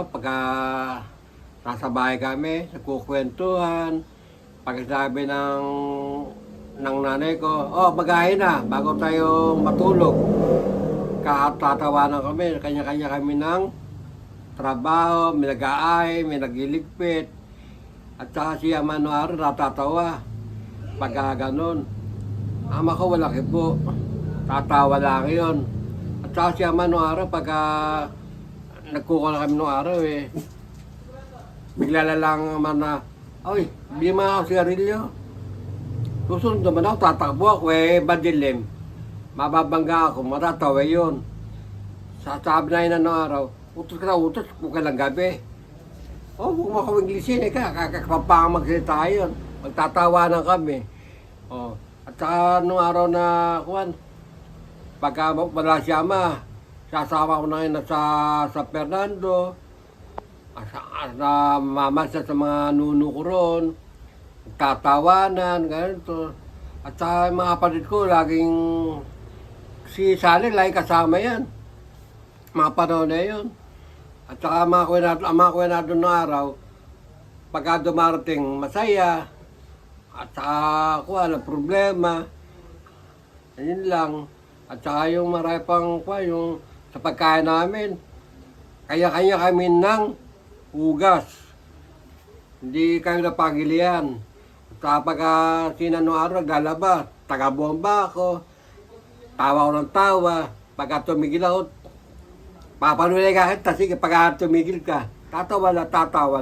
pagka nasa bahay kami, nagkukwentuhan, pagkasabi ng nanay ko, oh, magahin na, bago tayo matulog. Tatawanan kami, kanya-kanya kami ng trabaho, may nag-aay, may nagliligpit. At saka siya Manuaro natatawa. Pagka ganun. Ama ko wala kibo. Tatawa lang yun. At saka siya Manuaro pagka nagkukula kami noong araw eh. Bigla na lang man na, oy, bili mo ako sigarilyo. Susunod naman ako, tatakbo ako eh, badilim. Mababangga ako, matatawa yun. Sasabi na yun noong araw, utos ka na utos, kung kailang gabi. Oh, kung makawinglisin eh ka, kakapapang magsalita yun. Magtatawanan kami. Oh, at saka noong araw na, kuwan, pagka wala siya sasama ko na yun sa Fernando, mamasya sa mga nuno ko ron, tatawanan, ganito. At sa mga kapatid ko, laging si Sally, lagi kasama yan. Mga panahon na yun. At saka mga kwenado ng araw, pagka dumarating masaya, at saka walang problema, yun lang. At saka yung marami pang yung sa pagkain namin, kaya-kanya kami ng hugas. Hindi kami napagilian. At saka pagka sinano araw, naglalaba, taga-bomba ako, tawa ko ng tawa. Pagka tumigil ako, papanulay ka kita, sige, pagka tumigil ka, tatawa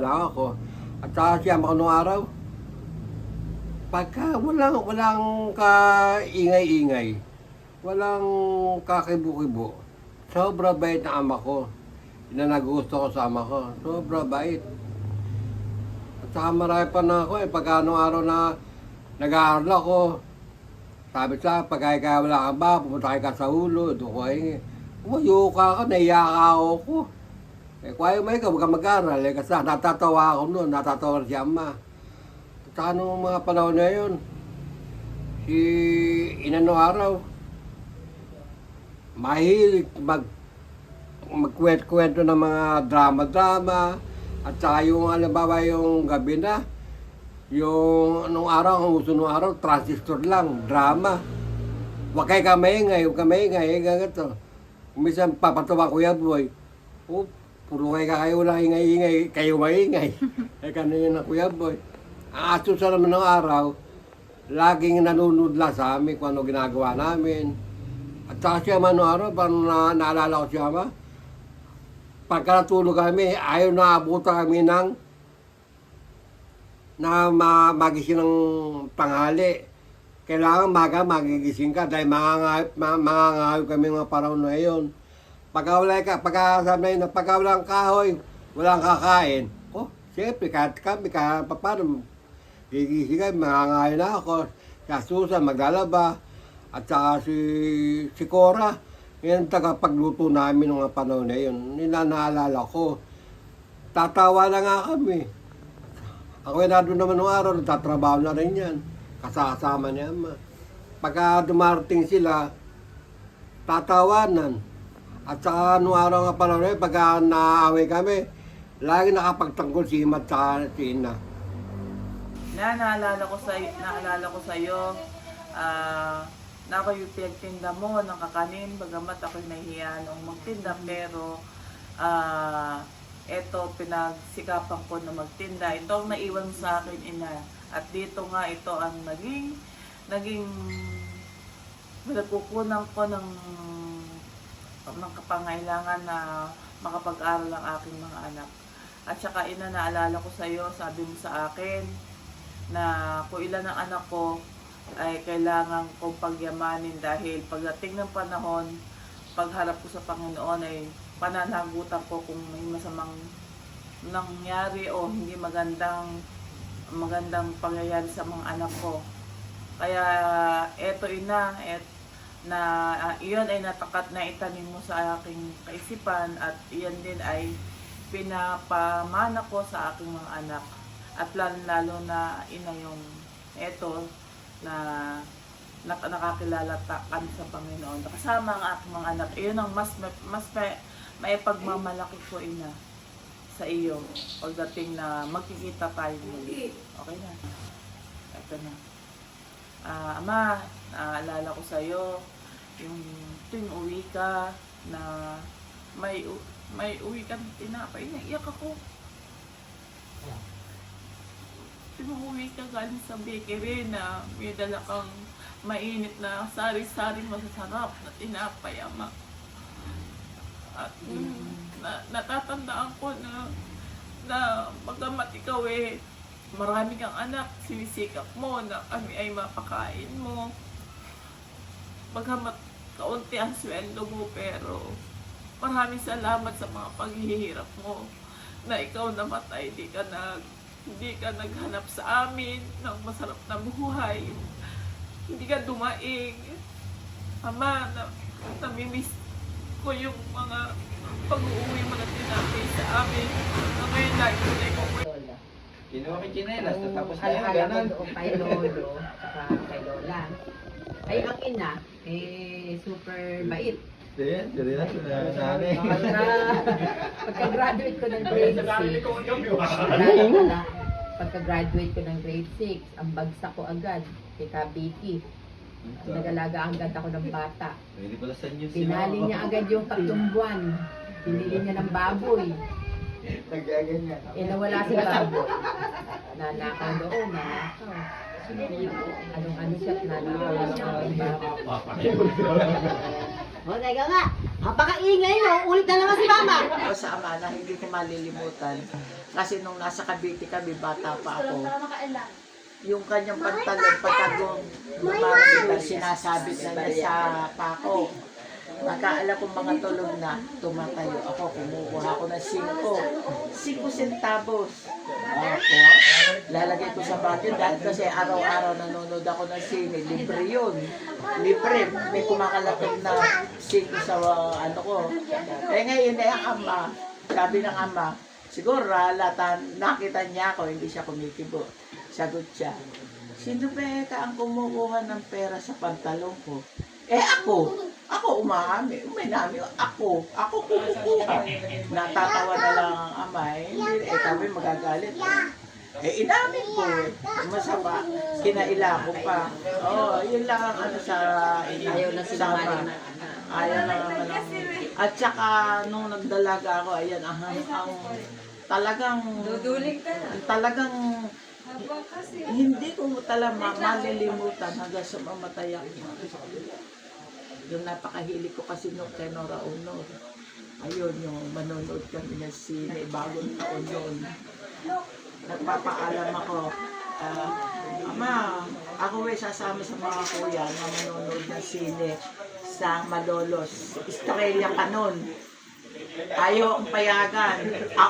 lang ako. At saka siya noong araw, pagka walang kaingay-ingay, walang kakibo-kibo, sobra bait na ama ko. Yun na nagugusto ko sa ama ko. Sobra bait. At saka marami pa na ako eh. Pagka anong araw na nag-aaral ako, sabi sa pagka ikaw wala ka ba, pumunta ka sa ulo, doon ko ay, umayo ka, naiya ako. Eh, kung ayaw mo ikaw, huwag ka mag-aaral. Eh, kasi natatawa ako noon, natatawa si ama. At saka nung mga panahon na yun, si inano araw, mahilig magkwento ng mga drama-drama at saka yung halimbawa yung gabi na yung anong araw, ang uso nung araw, transistor lang, drama. Huwag kayo kamaingay, ganito. Minsan papatawa Kuya Boy, oh, puro kayo lang ingay-ingay, kayo maingay. Eh kanina na Kuya Boy. Ang asusa naman ng araw, laging nanonood lang sa amin kung ano ginagawa namin. At saka siya araw, parang naalala ko siya pagka natulog kami, ayaw na abutan kami na magising ng tanghali. Kailangan magigising ka dahil mangangahayop kami mga panahon na yun. Pagka walang kahoy, walang kakain. Oh, siyempre, kahit kami, paano, gigising kami, mangangahayop na ako. Sa Susan, maglalaba. At saka si Cora, yan tagapagluto namin ng mga panahon na yun. Naalala ko. Tatawa na nga kami. Ako na doon naman ng araw, nagtatrabaho na rin yan. Kasama niya ama. Pagka dumarating sila, tatawanan. At saka nung araw nga panahon na yun, pagka naaway kami, lagi nakapagtanggol si Ima at saka si Ina. Naalala ko sa iyo, na ako yung pinagtinda mo ng kakanin, bagamat ako'y nahihiya noong magtinda, pero eto, pinagsikapan ko na magtinda. Ito ang naiwan sa akin, Ina. At dito nga, ito ang naging nagkukunan ko ng kapangailangan na makapag-aral ang aking mga anak. At saka, Ina, naalala ko sa iyo, sabi mo sa akin, na kung ilan ang anak ko, ay kailangan kong pagyamanin dahil pagdating ng panahon, pagharap ko sa Panginoon ay pananagutan ko kung may masamang nangyari o hindi magandang pangyayari sa mga anak ko. Kaya eto Ina, iyon ay natakat na itanim mo sa aking kaisipan at iyan din ay pinapamana ko sa aking mga anak. At lalo na Ina yung eto, na nakakilala kami sa Panginoon. Kasama ang aking mga anak. Iyon ang mas may pagmamalaki ko, Ina, sa iyo pagdating na magkikita tayo muli. Okay na. Ito na. Ama, naaalala ko sa iyo yung tuwing uwi ka na may uwi kang tinapay, naiyak ako. Tuwing uwi ka galing sa bakery na may dala kang mainit na sari-sari masasarap na tinapay, Ama. At natatandaan ko na pagkamat ikaw marami kang anak, sinisikap mo na kami ay mapakain mo. Pagkamat kaunti ang sweldo mo, pero maraming salamat sa mga paghihirap mo na ikaw namatay, hindi ka naghanap sa amin ng masarap na buhay. Hindi ka dumaing. Ama, namimiss ko yung mga pag-uwi mo na tinapay sa amin. Na ngayon lagi ko na Lola. Kinuha ko yung chinelas, tapos na yun, Alaala ko ganun. doon kay Lolo, saka kay Lola. Ay, ang ina, super bait. Pagka-graduate ko ng grade 6, pagka-graduate ko ng grade 6, ang bagsak ko agad, kay Kabiki. Nag-alaga agad ako ng bata. Pwede pala sa inyo Pinali niya agad yung 3 buwan. Pinili niya ng baboy. Nawala si baboy. Nanakaw doon, nanakaw. Anong siya, nanakaw ng baboy. O, teka nga. Napakaingay no. Ulit na naman si Mama. ako sa Ama na hindi ko malilimutan. Kasi nung nasa Cavite kami, bata pa ako, yung kanyang pantalon, patagong lumabit, sinasabit na niya sa pako. Nakaala kong mga tulog na, tumatayo ako, kumukuha ako ng 5 centavos. Lalagay ko sa bagyo dahil kasi araw-araw nanonood ako ng sine, libre yun. Libre, may kumakalapit na 5 sa ano ko. Ngayon ang ama, sabi ng ama, siguro nakita niya ako, hindi siya kumikibo. Sagot siya, sino ba ang kumukuha ng pera sa pantalon ko? Ako umahami, ako kumukuha. Natatawa na lang ang ama, kami magagalit. Inamin ko, masama, kinaila ko pa. Yun lang ang ano sa Ayaw na sinungaling na Ayaw na naman ang... At saka, nung nagdalaga ako, ayan, talagang... Duduling ka na. Talagang... Hindi ko malilimutan hanggang sa mamatay ako. Yung napakahilig ko kasi nung kay Nora Honor. Ayun, yung manonood kami ng sine, bagong taon noon. Nagpapaalam ako, Ama, ako sasama sa mga kuya na manonood ng sine sa Malolos. Estrella pa nun. Ayaw ang payagan.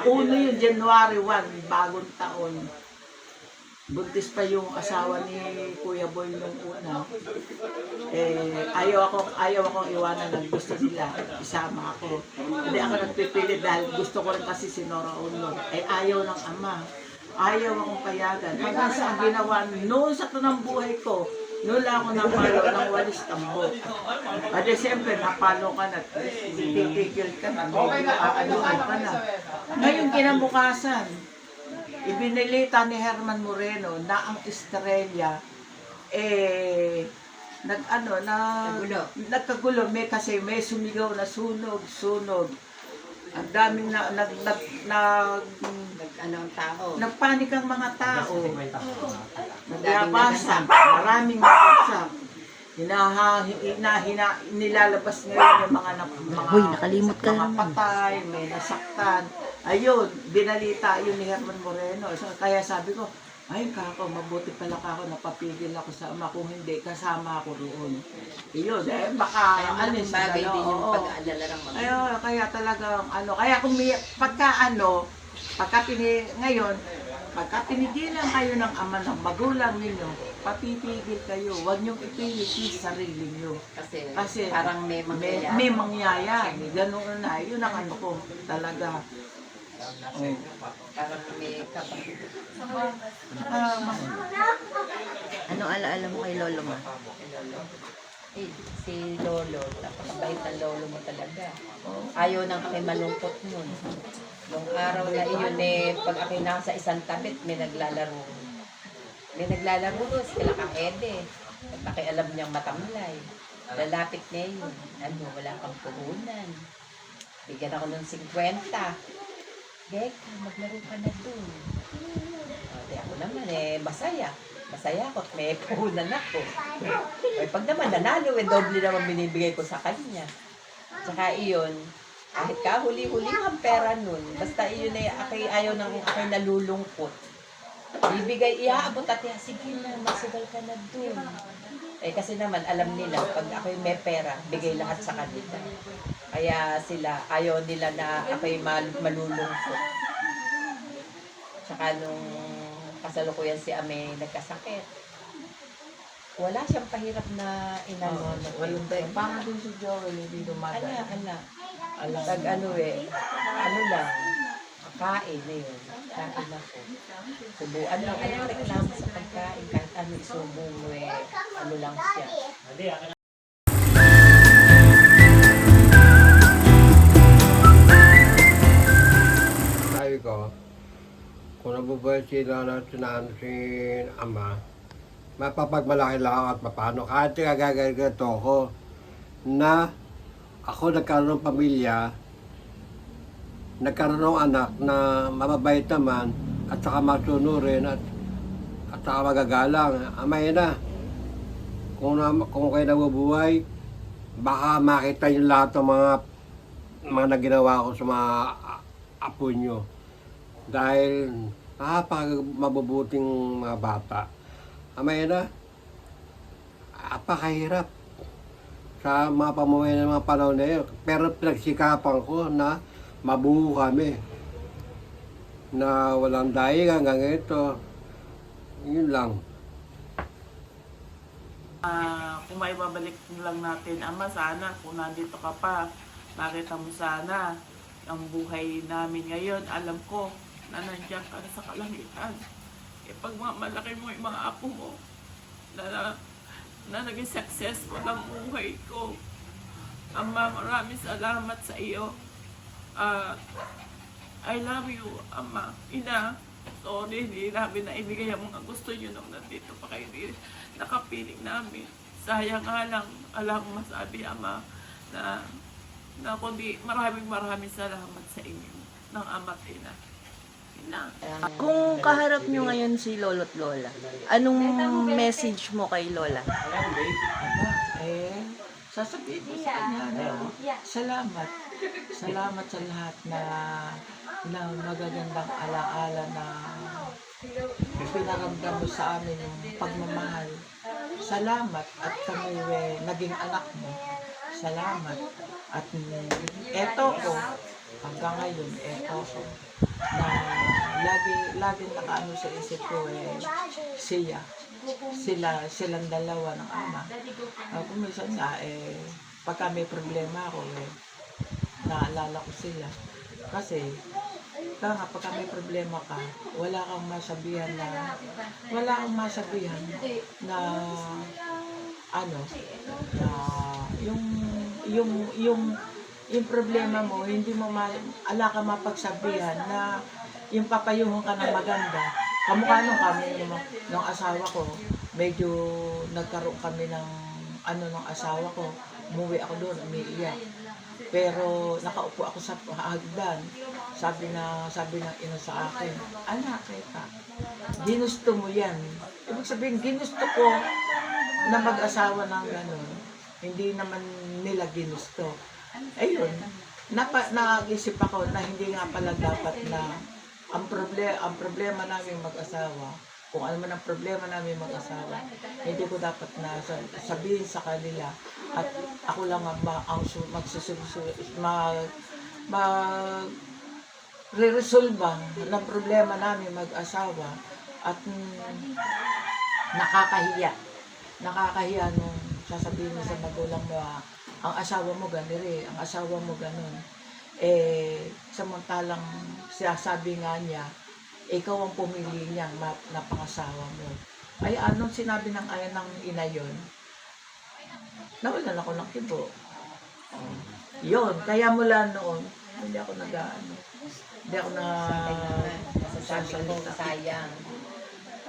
Uno yung January 1, bagong taon. Buntis pa yung asawa ni Kuya Boy nung una. Ayaw akong iwanan ng gusto nila. Isama ako. Hindi ako nagpipilit dahil gusto ko rin kasi si Nora Honor. Ayaw ng ama. Ayaw akong payagan. Hanggang sa ang ginawa noon sa tanang buhay ko, noon lang ako napalo ng walis tambo. At siyempre, napalo ka na, titigil ka na, aaluan ka na. Ngayon kinabukasan, ibinilita ni Herman Moreno na ang Estrella, nagkagulo, kasi may sumigaw na sunog. Ang daming nagpanik ang mga tao. Naglabasa, maraming nabagsak. Nilalabas ngayon yung mga patay, may nasaktan. Ayun, binalita yun ni Herman Moreno. So, kaya sabi ko, ay kako, mabuti pala kako, napapigil ako sa ama. Kung hindi, kasama ako roon. Yun, baka alis na bagay din yung pag-aalala ng mga. Ayun, kaya talagang kaya kung pagka pinigilan kayo ng ama ng magulang ninyo, papipigil kayo. Huwag niyong ipilit yung sarili niyo. Kasi parang may mangyayari. May mangyayari. Ganun na. Yun ang ano ko talaga. Parang may kapatid. Ano alaala mo kay Lolo mo? Si Lolo, tapos bait ang Lolo mo talaga. Ayaw nang kami malungkot nun. Nung araw na iyon pag ako'y nasa isang tabit, may naglalaro. May naglalaro doon, sila kang Ede. At pakialam niyang matamlay. Lalapit niya yun. Ano, wala kang puhunan. Bigyan ako ng 50. Geka, maglaro ka na doon. Di ako naman masaya. Masaya ako at may puhunan ako. Pag naman nanalo, doble naman binibigay ko sa kanya. Tsaka iyon, kahit ka huli-huli ang pera nun, basta iyon ayaw nang ako'y nalulungkot. Ibigay, iaabot at sige na, magsugal ka na dun. Kasi naman, alam nila, pag ako'y may pera, bigay lahat sa kanila. Kaya sila, ayaw nila na ako'y malulungkot. Tsaka nung kasalukuyan si Ame nagkasakit, wala siyang pahirap na inano. Paano din si Joel, hindi dumadaan? Ala. Pag ano lang, kain na yun. Kain ako. Subuan lang. Ano reklamo sa pagkain? Kahit ano isubo mo ano lang siya. Sabi ko, kung nabubuhay sila na sinano si ama, mapapagmalaki lang ako at paano. Kahit kagagaganto ko na ako nagkaroon ng pamilya, nagkaroon ng anak na mababait naman at saka masunurin at saka magagalang. Amay na. Kung kayo nabubuhay, baka makita niyo lahat ng mga naginawa ko sa mga apo nyo. Dahil mabubuting mga bata. Amay na. Apakahirap sa mga pamuhay ng mga panahon na yun. Pero pinagsikapan ko na mabuo kami. Na walang daig hanggang ito. Yun lang. Kung may babalik lang natin, Ama, sana kung nandito ka pa, makita mo sana ang buhay namin ngayon. Alam ko na nandiyan ka na sa kalangitan. Pagmamalaki mo yung mga apo mo na naging successful ang buhay ko. Ama, maraming salamat sa iyo. I love you, Ama. Ina, sorry, hindi namin naibigay ang mga gusto nyo nung nandito pa kayo nakapiling namin. Sayang nga lang, alam ko masabi, Ama, na kundi maraming salamat sa inyo ng Ama at Ina. Kung kaharap nyo ngayon si Lolo't Lola, anong message mo kay Lola? Sasabihin ko sa kanya na salamat. Salamat sa lahat na magagandang alaala na pinaramdam mo sa amin yung pagmamahal. Salamat at kami naging anak mo. Salamat. At eto ko, hanggang ngayon, eto ko, na lagi nakaano sa isip ko silang dalawa ng ama. Kung minsan nga, pagka may problema ako, naalala ko sila. Kasi, pagka may problema ka, wala kang masabihan na yung problema mo, hindi mo ala ka mapagsabihan na yung papayuhon ka ng maganda. Kamukha nung kami, nung asawa ko, medyo nagkaroon kami ng ng asawa ko. Umuwi ako doon, umiiyak. Pero nakaupo ako sa hagdan. Sabi ng ina sa akin, anak, kita, ginusto mo yan. Ibig sabihin, ginusto ko na mag-asawa ng gano'n. Hindi naman nila ginusto. Ayun, nag-isip ako na hindi nga pala dapat na ang problema namin mag-asawa, kung ano man ang problema namin mag-asawa, hindi ko dapat na sabihin sa kanila at ako lang ang re-resolve ng problema namin mag-asawa at nakakahiya nung sasabihin mo sa magulang mo, ang asawa mo ganire, ang asawa mo ganon. Samantalang sinasabi nga niya, ikaw ang pumili niyang na pangasawa mo. Ay, anong sinabi ng ina yon? Nawalan ako ng kibo. Yun, kaya mula noon, Hindi ako nag-ano. Hindi ako na... Masasabi ko, sayang.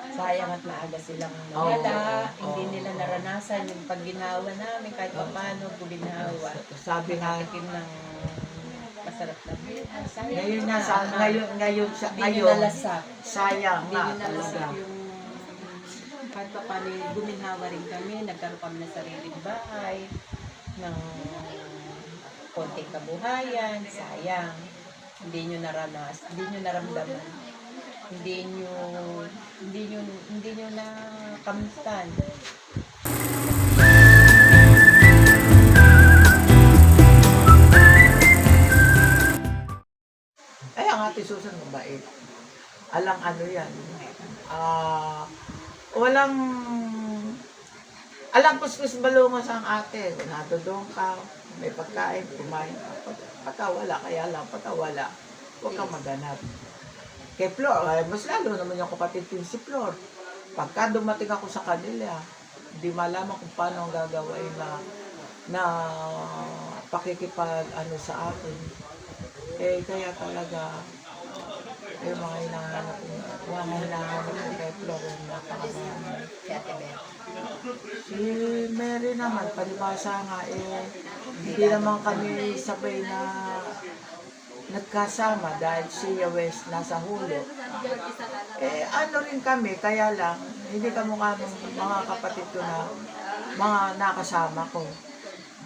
Sayang at maaga silang Oo. nawala. Oo. Hindi nila naranasan yung pag ginawa namin kahit pa paano ginawa. Sabi nga, Nakatikim ng masarap na buhay. Sayang ngayon na. na, ngayon, Hindi nyo ngayon, nalasak. sayang Hindi nga nyo nalasak talaga. yung kahit pa paano guminawa rin kami. Nagkaroon kami ng sariling bahay ng konting kabuhayan. Sayang. Hindi nyo naranas. Hindi nyo naramdaman. Hindi nyo na kamutan. Ay, ang ate Susan mabait. Alang ano yan. Walang... Alang kuskus balungos ang ate. Natudong ka, may pagkain, kumain ka. Pagka wala, kaya lang. Pagka wala, huwag kang maganap. Kay Flor, ay, mas lalo naman yung kapatid ko si Flor. Pagka dumating ako sa kanila, hindi malaman kung paano ang gagawin na pakikipag ano sa akin. Eh, kaya talaga, yung mga hinahanap ko kay Flor, yung napakamarami. Kaya Tibet. Si Mary naman, palibasa nga, hindi naman kami sabay na nagkasama dahil si West nasa Hulo. Ano rin kami, kaya lang, hindi kamukha ng mga kapatid ko na mga nakasama ko.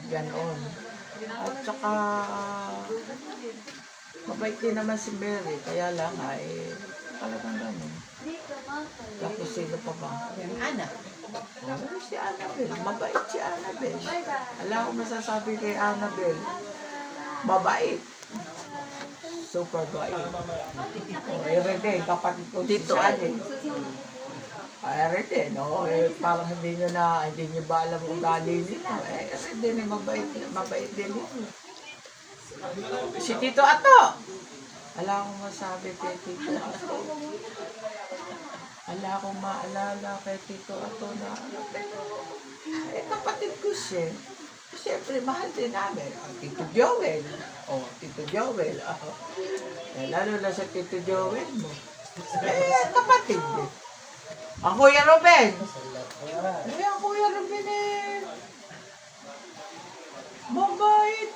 Ganon. At saka, mabait din naman si Mary, kaya lang talagang ganon. Tapos sino pa ba? Yung anak. Si Annabel. Mabait si Annabel. Alam ko masasabi kay Annabel. Mabait. Super bait. Rede, kapatid ko Dito, si Sally. Rede, no? Parang hindi nyo ba alam kung galing nila. Rede, mabait din yun. Si Tito Ato. Alam ko masabi kay Tito Ato. Ala akong maalala kay Tito Ato na kapatid ko siya. Siyempre, mahal din namin. Tito Joel. Tito Joel. Lalo na sa Tito Joel mo. Kapatid din. Ang Kuya Ruben. Ang Kuya Ruben mabait.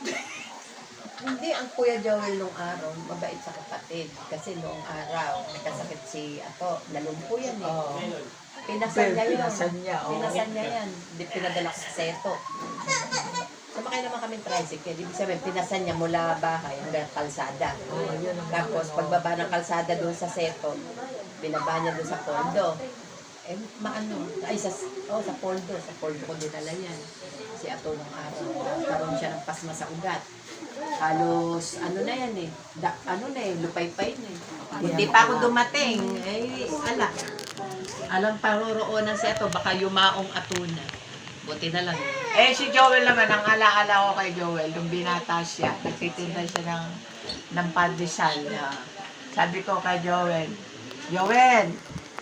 Hindi, ang Kuya Joel nung araw, mabait sa kapatid. Kasi noong araw, nagkasakit si Ato, nalumpo yan eh. Oo. Pinasan niya yun. Pinasan niya, oo. Pinasan niya yan. Di pinadala ko sa seto. Sumakay naman kami tricycle. Ibig sabihin, pinasan niya mula bahay hanggang kalsada. Yun ang Tapos, pagbaba ng kalsada doon sa seto, binaba niya doon sa poldo. Sa poldo. Sa poldo ko dinala yan. Si Ato nung araw. Karoon siya ng pasma sa ugat. Halos, na yan eh. Lupay-pay na eh. Hindi pa ako dumating. Alam paroroonan si Ato, baka yumaong atuna. Buti na lang. Si Joel naman, ang alaala ko kay Joel, nung binata siya, nagtitinda siya ng pandesal. Sabi ko kay Joel,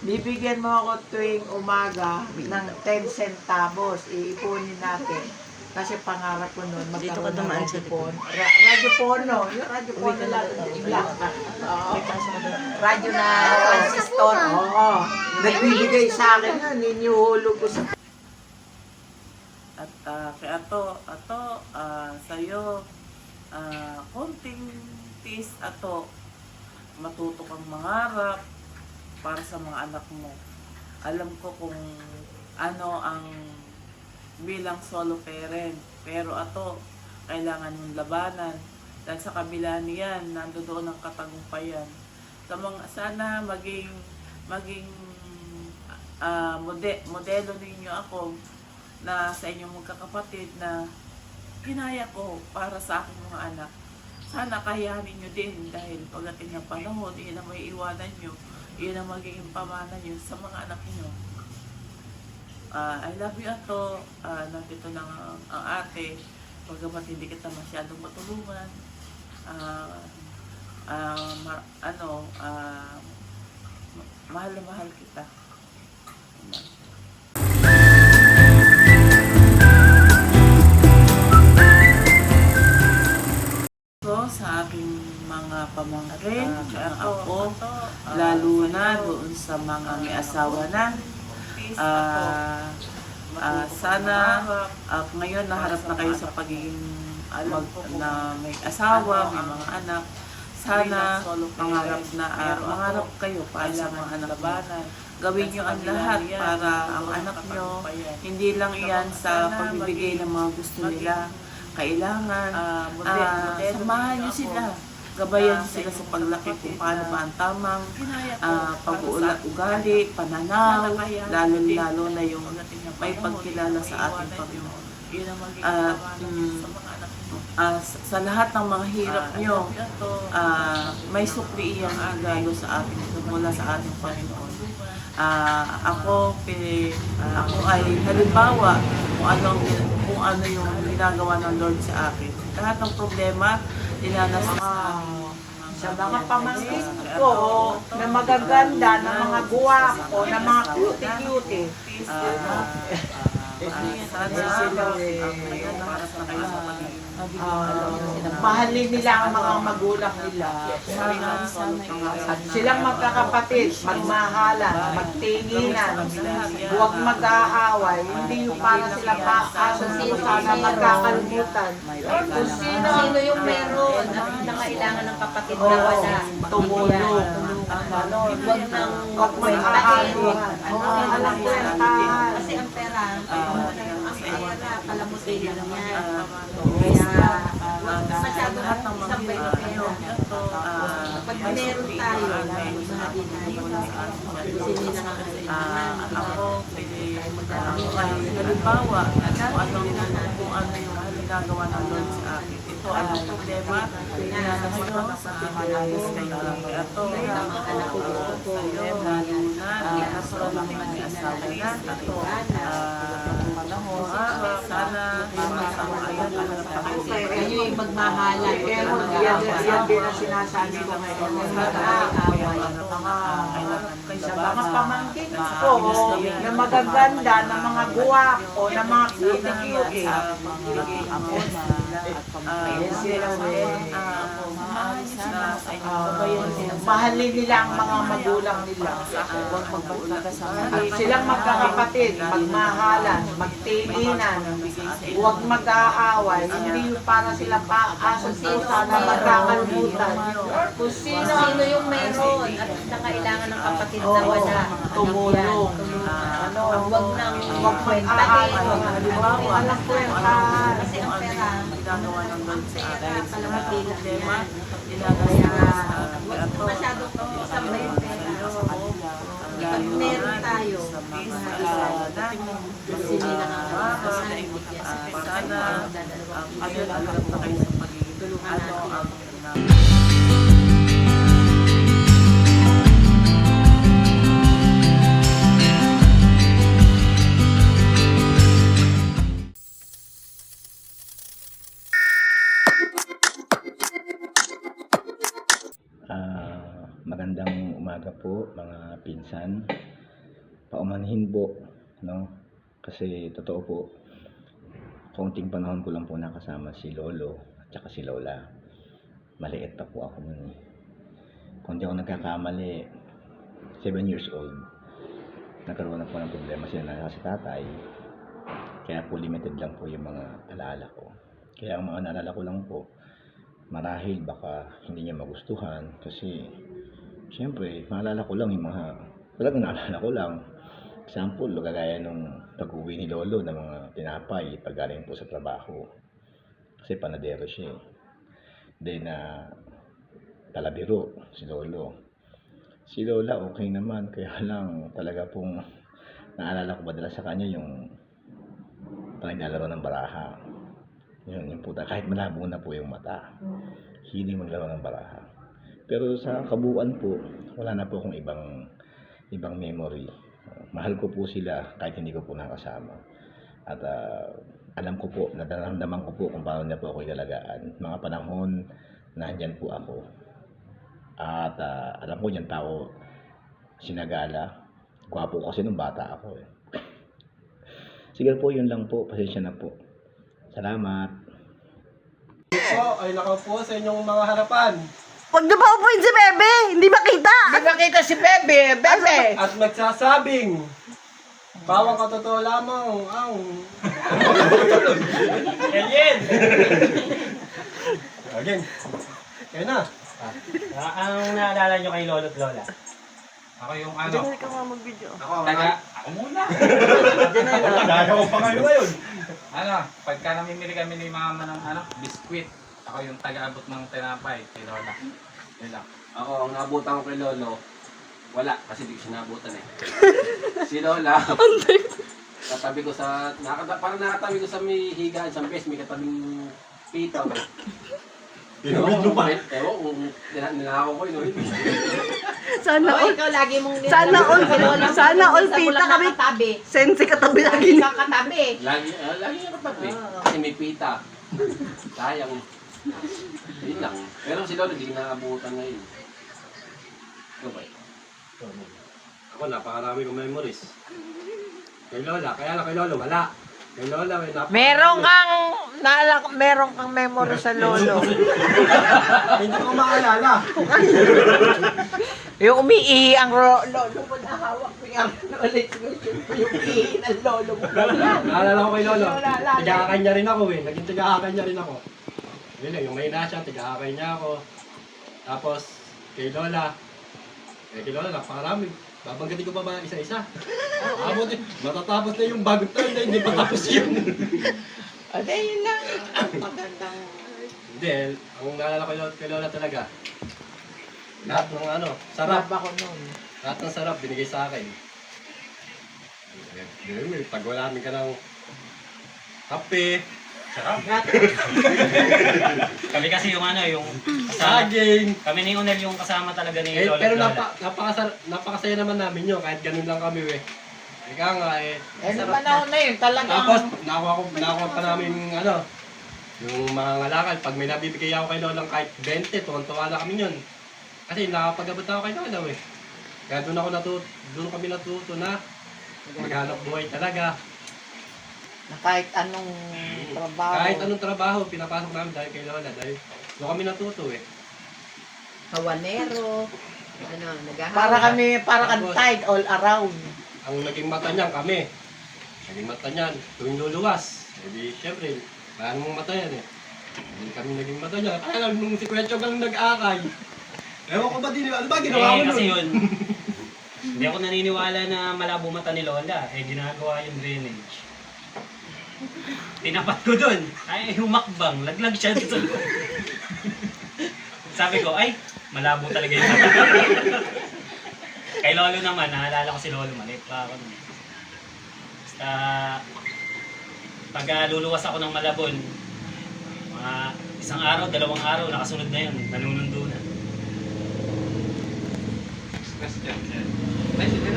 bibigyan mo ako tuwing umaga ng 10 centavos, iipunin natin. Kasi pangarap ko noon, Dito ka magkaroon ng dumaan sa radyopono. Radyopono, yung radyopono lang, black. Radyo na transistor. Oo, nagbibigay sa akin yun, ninyuhulog ko sa... At kay Ato, sa'yo, konting tiis Ato, matuto kang mangarap para sa mga anak mo. Alam ko kung ano ang bilang solo parent, pero Ato, kailangan mong labanan dahil sa kabila niyan, nandoon ang katagumpayan. Sana maging modelo ninyo ako na sa inyong magkakapatid na ginaya ko para sa aking mga anak. Sana kayanin nyo din dahil pagdating ng panahon, iyon ang may iwanan nyo, iyon ang magiging pamana nyo sa mga anak nyo. I love you Ato. Nandito lang ang ate. Pagkamat hindi kita masyadong matulungan. Mahal na mahal kita. So, sa aking akin, ng ako, lalo na doon sa mga may asawa na. Sana ngayon naharap na kayo sa pagiging na may asawa, may mga anak. Sana mangarap kayo para sa mga anak nyo. Gawin nyo ang lahat para ang anak nyo, hindi lang iyan sa pagbibigay ng mga gusto nila. Kailangan, samahan nyo sila. Gabayan nyo sila sa paglaki kung paano ba ang tamang pag-ugali, pananaw, lalo-lalo na yung may pagkilala sa ating Panginoon. Sa lahat ng mga hirap nyo, may sukli iyan regalo sa ating mula sa ating Panginoon. Ako ay halimbawa kung ano yung ginagawa ng Lord sa akin. Lahat ng problema, dinanas Sa mga pamangkin ko na magaganda, na mga guwapo, na mga cutie-cutie. Mahalin nila ang mga magulang nila. At silang magkakapatid, magmahalan, magtinginan, huwag mag-aaway, hindi yung para sila paasong sana magkakalimutan. Kung sino yung meron at nangailangan ng kapatid na wala. Tumulong. Huwag nang Huwag mag-aaway. Alam ko yan, kasi ang pera, palamutin lang yan. Kaya, masyado lahat ng mga sabay na kayo. Pag meron tayo, mahalin tayo. Sino na ako ay halimbawa kung ano yung ginagawa ng Lord sa akin. Ito ang problema, dinanas ko sa malayos kayo. Ito, anak ko sa'yo, lalo na, kaso lang may asawa na. Ito, panahon, sana yung mga ayan, kayo yung magmahalan. Pero yan din ang sinasabi ko ngayon. Mag-aaway. Sa mga pamangkin ko na magaganda, na mga guwapo, na mga cutie-cutie. Mahalin nila ang mga magulang nila. At silang magkakapatid, magmahalan, magtinginan, huwag mag-aaway, hindi yung para sila paasong pusa na magkakalimutan. Kung sino yung meron at nangailangan ng kapatid na wala. Tumulong. Huwag nang Huwag kwentahin. mag-aaway. Alam ko yan, Kasi ang pera, ginagawa ng Lord sa akin. palamutin lang Problema, yan. dinanas Kaya, masyadong sabay yung pera. Pag meron tayo, sino na nga sana alam na kayo sa pagiging ang Magandang umaga po mga pinsan. Paumanhin po, no? Kasi totoo po, kaunting panahon ko lang po nakasama si Lolo at saka si Lola. Maliit pa po ako nun eh. Kung di ako nagkakamali, 7 years old, nagkaroon na po ng problema sila na si tatay. Kaya po limited lang po yung mga alaala ko. Kaya ang mga naalala ko lang po, marahil baka hindi niya magustuhan kasi siyempre, maalala ko lang yung mga talagang naalala ko lang. Example, kagaya nung pag-uwi ni Lolo ng mga tinapay pag galing po sa trabaho. Kasi panadero siya eh. Then, talabiro si Lolo. Si Lola okay naman, kaya lang talaga pong naalala ko madalas sa kanya yung naglalaro ng baraha. Yun po, kahit malabo na po yung mata, hiling maglaro ng baraha. Pero sa kabuuan po, wala na po akong ibang memory. Mahal ko po sila kahit hindi ko po nakasama. At alam ko po, nadaramdaman ko po kung paano niya po ako ilalagaan. Mga panahon na andyan po ako. At alam ko yung tao sinagala. Gwapo kasi nung bata ako eh. Sige po, yun lang po. Pasensya na po. Salamat. Po ay nakaupo sa inyong mga harapan. Huwag na paupuin si Bebe! Hindi makita! Di ba kita si Bebe? Bebe! At magsasabing, bawang katotoo lamang ang... Alien! Again. Kaya na. Anong naalala nyo kay Lolo't Lola? Ako yung ano. Ikaw nga mag-video. Ako muna. Gaya ko pa ngayon. Ano, pagka namimili kami ni mama ng biskwit, ako yung taga-abot ng tinapay kay Lola. Yun lang. Ako, ang naabutan ko kay Lolo, wala, kasi di ko siya naabutan eh. Si Lola, katabi ko sa, parang nakatabi ko sa may higaan, sa bes, may katabing pitaw. Pinawid pa. Ewan kung ninakaw ko yun. Sana all. ikaw lagi mong Sana all pita kami. Katabi. Sensi katabi lagi. Katabi. Lagi yung katabi. Kasi may pita. Sayang. Yun lang. Pero si Lolo, di naabutan ngayon. Ikaw ba? Ako, napakarami kong memories. Kay Lola, kaya lang kay Lolo, wala. Kay Lola, may Meron kang memory sa lolo. Hindi ko maalala. Yung umiihi ang lolo mo na hawak ko yung ulit yung ihi ng lolo mo. Naalala ko kay Lolo, tiga-akay niya rin ako eh. Naging tiga-akay niya rin ako. Yun lang, yung may na siya, tiga-akay niya ako. Tapos, kay Lola, kay Lola, napakarami. Babanggatin ko pa ba isa-isa? Abot eh, matatapos na yung bagong taon na hindi pa tapos yun. Ade, yun lang. Magandang... Hindi, ang naalala ko kay Lola talaga, lahat ng sarap. Ako noon. Lahat ng sarap binigay sa akin. Pag wala ka ng kape, Sarap. Kami kasi yung yung saging. kami ni Unel yung kasama talaga ni Eh, Lolo't pero Lola. napakasaya naman namin yun, kahit ganun lang kami eh. Ika nga eh. Eh, nung panahon na yun, talagang... Tapos, nakuha pa namin yung mga ngalakal. Pag may nabibigay ako kay Lolang kahit 20, tuwan-tuwa na kami yun. Kasi nakapag-abot ako kay Lola eh. Kaya doon kami natuto na maghanap buhay talaga. Na kahit anong trabaho. Kahit anong trabaho, pinapasok namin dahil kay Lola. Dahil doon kami natuto eh. Hawanero. Naghahawa. Para kang tide all around. Ang naging mata niyan kami. Naging mata niyan, tuwing luluwas. Eh di, syempre, wala namang mata yan eh. Hindi kami naging mata niya. Kaya lang, nung si Kuya Chong lang nag-aakay. Ewan ko ba din, ano ba ginawa mo kasi nun? yun, hindi ako naniniwala na malabo mata ni Lola. Ginagawa yung drainage. Tinapat ko dun. Ay, humakbang. Laglag siya dun. Sabi ko, ay, malabo talaga yung mata. Kay Lolo naman, naalala ko si Lolo, maliit pa ako nun. Basta, pag luluwas ako ng Malabon, mga isang araw, 2 araw, nakasunod na yun, nanunundo na.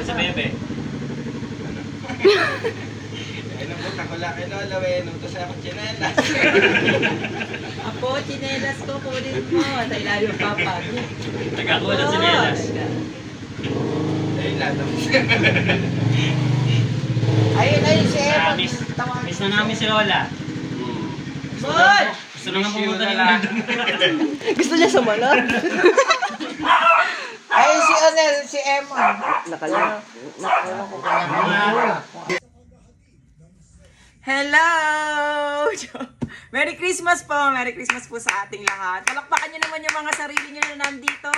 Sa Bebe. Nabutan ko lang kay Lola, nutos ako chinelas. Apo, chinelas ko, kunin mo. Sa ilalim papag. Nagkakuha ng sinelas. Ayun, si Evan. Miss na namin si Lola. Boy! Gusto na nga pumunta ni Lola. Gusto niya sumala? Ayun si Onel, si Emma. Nakala. Hello! Merry Christmas po! Merry Christmas po sa ating lahat. Palakpakan nyo naman yung mga sarili nyo na nandito.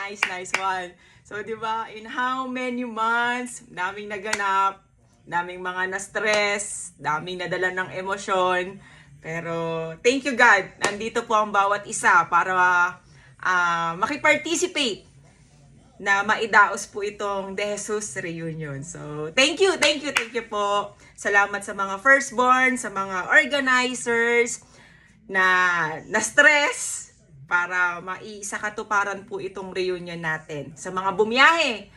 Nice, nice one. So, di ba, in how many months, daming naganap, daming mga na-stress, daming nadala ng emosyon. Pero, thank you God. Nandito po ang bawat isa para makiparticipate na maidaos po itong De Jesus Reunion. So, thank you po. Salamat sa mga firstborn, sa mga organizers na stress para maisakatuparan po itong reunion natin. Sa mga bumiyahe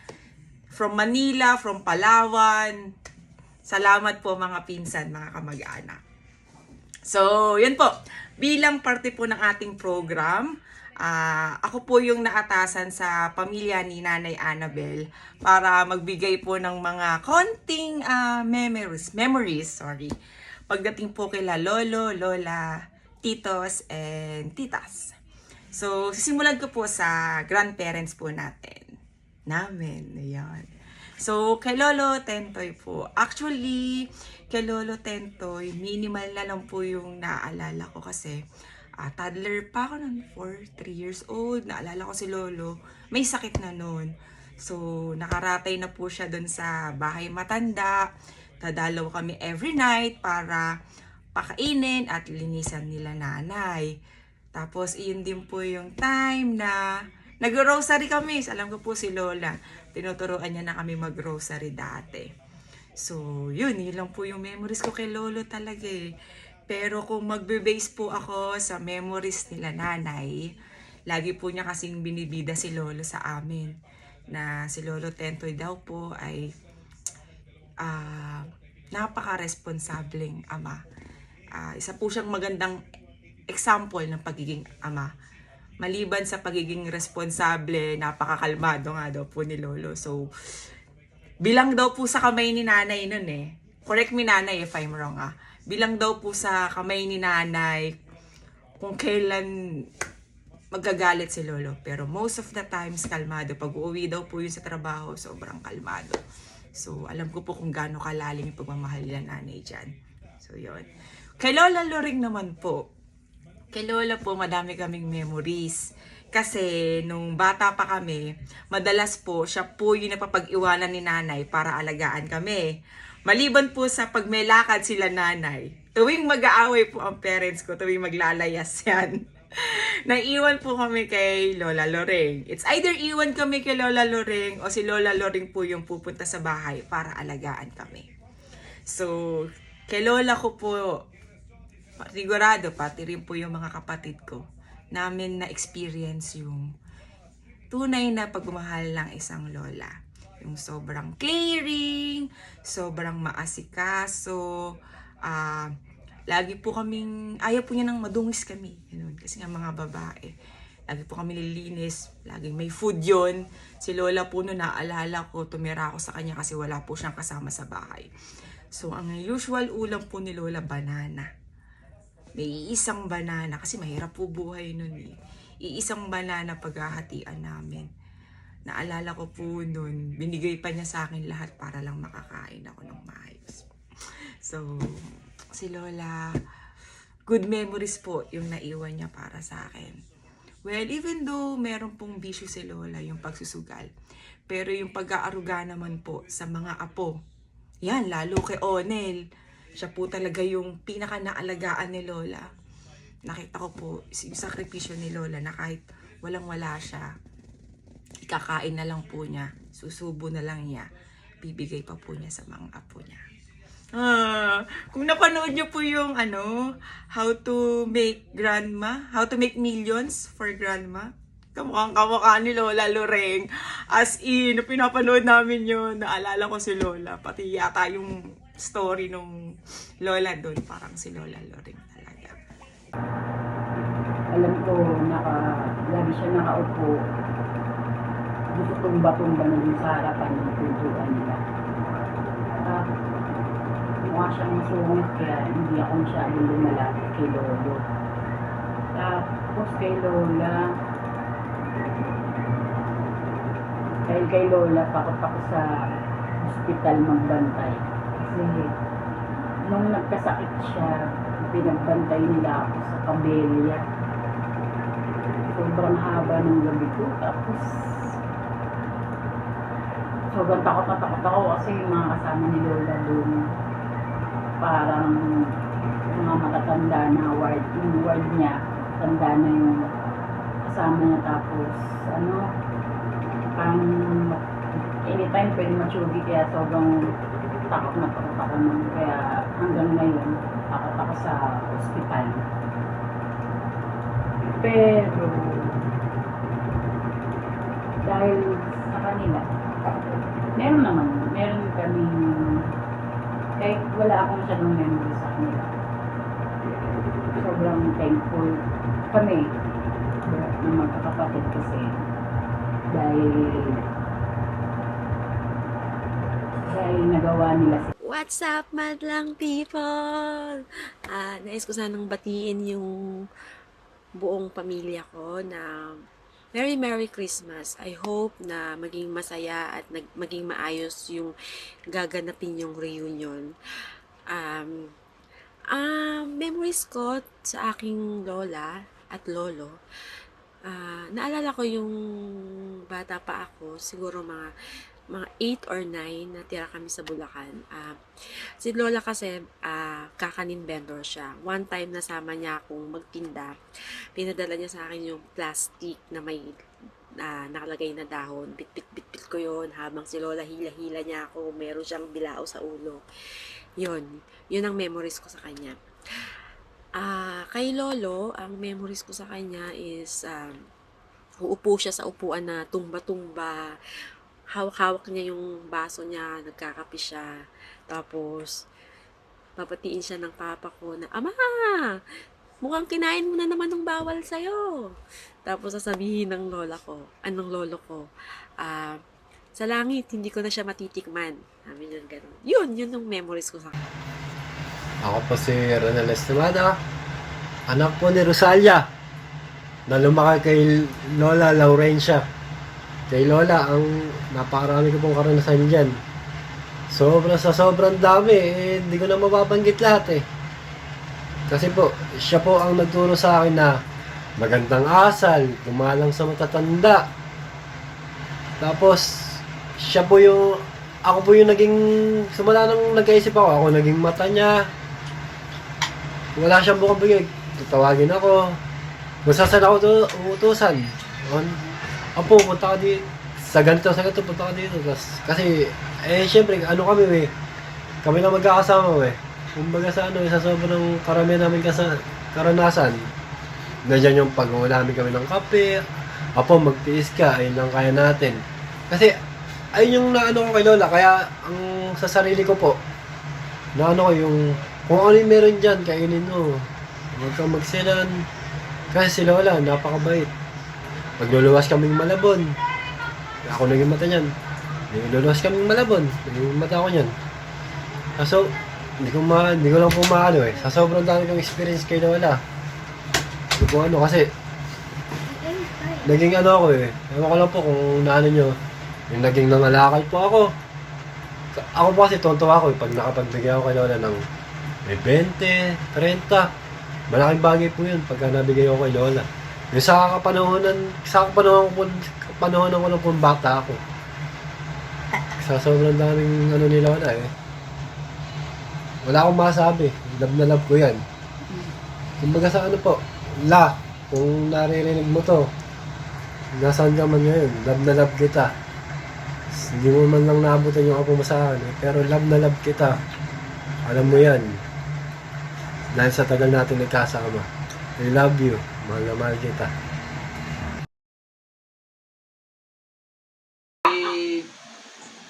from Manila, from Palawan, salamat po mga pinsan, mga kamag-anak. So, yun po. Bilang parte po ng ating program, ako po yung naatasan sa pamilya ni Nanay Annabel para magbigay po ng mga konting memories, pagdating po kila Lolo, Lola, Titos, and Titas. So, sisimulan ko po sa grandparents po namin. Ayan. So, kay Lolo Tentoy po. Actually, kay Lolo Tentoy, minimal na lang po yung naaalala ko kasi toddler pa ako nun, 3 years old. Naalala ko si Lolo, may sakit na nun. So, nakaratay na po siya dun sa bahay matanda. Dadalaw kami every night para pakainin at linisan nila nanay. Tapos, iyon din po yung time na nag-grocery kami. Alam ko po si Lola, tinuturuan niya na kami mag-grocery dati. So, yun lang po yung memories ko kay Lolo talaga eh. Pero kung magbe-base po ako sa memories nila nanay, lagi po niya kasing binibida si Lolo sa amin. Na si Lolo Tentoy daw po ay napaka-responsableng ama. Isa po siyang magandang example ng pagiging ama. Maliban sa pagiging responsable, napakakalmado nga daw po ni Lolo. So, bilang daw po sa kamay ni nanay nun eh. Correct me nanay if I'm wrong Bilang daw po sa kamay ni nanay kung kailan magagalit si Lolo. Pero most of the times, kalmado. Pag uuwi daw po yun sa trabaho, sobrang kalmado. So, alam ko po kung gaano kalalim yung pagmamahal nila nanay dyan. So, yun. Kay Lola Loring naman po. Kay Lola po, madami kaming memories. Kasi, nung bata pa kami, madalas po, siya po yung napapag-iwanan ni nanay para alagaan kami. Maliban po sa pag may lakad sila nanay, tuwing mag-aaway po ang parents ko, tuwing maglalayas yan. Naiwan po kami kay Lola Loring. It's either iwan kami kay Lola Loring o si Lola Loring po yung pupunta sa bahay para alagaan kami. So, kay Lola ko po, sigurado pati rin po yung mga kapatid ko, namin na-experience yung tunay na pagmamahal ng isang lola. Yung sobrang caring, sobrang maasikaso, lagi po kaming, ayaw po niya nang madungis kami. Ganun, kasi nga mga babae. Lagi po kami nililinis, laging may food yon. Si Lola po noon, naalala ko, tumira ako sa kanya kasi wala po siyang kasama sa bahay. So, ang usual ulam po ni Lola, banana. May iisang banana, kasi mahirap po buhay nun eh. Iisang banana paghahatian namin. Naalala ko po nun, binigay pa niya sa akin lahat para lang makakain ako ng maayos. So, si Lola, good memories po yung naiwan niya para sa akin. Well, even though meron pong bisyo si Lola, yung pagsusugal, pero yung pag-aaruga naman po sa mga apo, yan, lalo kay Onel, siya po talaga yung pinaka-naalagaan ni Lola. Nakita ko po yung sakripisyo ni Lola na kahit walang-wala siya, ikakain na lang po niya, susubo na lang niya, bibigay pa po niya sa mga apo niya. Kung napanood niyo po yung how to make millions for grandma, kamukha ni Lola Loring. As in, pinapanood namin yun, naalala ko si Lola, pati yata yung story nung Lola doon, parang si Lola Loring talaga. Alam ko, lagi siya nakaupo. Gusto tumba-tumba na dun sa harapan ng pintuan nila. Mukha siyang masungit kaya hindi ako masyadong lumalapit kay Lolo. Tapos kay Lola, dahil kay Lola, pakot ako sa hospital magbantay. Kasi nung nagkasakit siya, pinagbantay nila ako sa Cabelia. Sobrang haba ng gabi ko. Tapos, sobrang takot na takot ako kasi yung mga kasama ni Lola doon, parang mga matatanda na ward. Yung ward niya, tanda na yung kasama niya. Tapos, parang anytime pwede matsugi, kaya sobrang takot na takot ako nun. Kaya hanggang ngayon, takot ako sa ospital. Pero, dahil sa kanila, meron kami, kahit wala akong masyadong memory sa kanila, sobrang thankful kami na magkakapatid kasi dahil nagawa nila. What's up, madlang people? Nais ko sanang batiin yung buong pamilya ko na Merry Christmas. I hope na maging masaya at maging maayos yung gaganapin yung reunion. Memories ko sa aking lola at lolo. Naalala ko yung bata pa ako, siguro mga 8 or 9 na tira kami sa Bulacan. Si lola kasi kakanin vendor siya. One time nasama niya akong magtinda. Pinadala niya sa akin yung plastic na may nakalagay na dahon. Bit ko yun habang si lola hila-hila niya ako. Meron siyang bilao sa ulo. Yun ang memories ko sa kanya. Kay lolo, ang memories ko sa kanya is uupo siya sa upuan na tumba-tumba. Hawak-hawak niya yung baso niya, nagkakape siya. Tapos, papatiin siya ng papa ko na, "Ama, mukhang kinain mo na naman ng bawal sa'yo." Tapos, sasabihin ng lolo ko, "Sa langit, hindi ko na siya matitikman." Sabi niya gano'n. Yun yung memories ko sa kanya. Ako po si Ronel Estimada, anak po ni Rosalia, na lumaki kay Lola Laurencia. Kay Lola, ang napakarami ko pong karanasan dyan. Sobrang dami, hindi ko na mababanggit lahat eh. Kasi po, siya po ang nagturo sa akin na magandang asal, gumalang sa matatanda. Tapos, ako po yung naging, simula nang nag-iisip ako naging mata niya. Wala siyang bukang bigay, tatawagin ako. Kung saan ako uutusan. Apo, punta ka dito. Sa ganito, punta ka dito. Kasi, syempre, kami na magkakasama, Kumbaga sa sobrang karamihan namin karanasan. Nandiyan yung pag-uulamin kami ng kape. Apo, magtiis ka, ayun lang kaya natin. Kasi, ayun yung naano ko kay Lola. Kaya, sa sarili ko po, naano ko yung, kung ano yung meron dyan, kainin mo. Huwag kang magsilan. Kasi si Lola, napakabait. Pagluluwas kaming Malabon, ako naging mata niyan. Luluwas kaming Malabon, naging mata ko niyan. So, hindi ko lang po maano sa sobrang dami kong experience kay Lola. Hindi ko kasi naging ako ewan ko lang po kung naano nyo, yung naging nangalakal po ako. Ako po kasi tonto ako pag nakapagbigay ako kay Lola ng 20, 30, malaking bagay po yun pagka nabigay ako kay Lola. Yung sa kapanahonan ko lang po bata ako. Sa sobrang daming ni Lola wala akong masabi. Love na love ko yan. Kumbaga sa kung naririnig mo to, nasaan ka man ngayon, love na love kita. Hindi mo man lang naabutan yung apo mo sa akin pero love na love kita. Alam mo yan. Dahil sa tagal natin nagkasama. I love you. Mahal na mahal kita.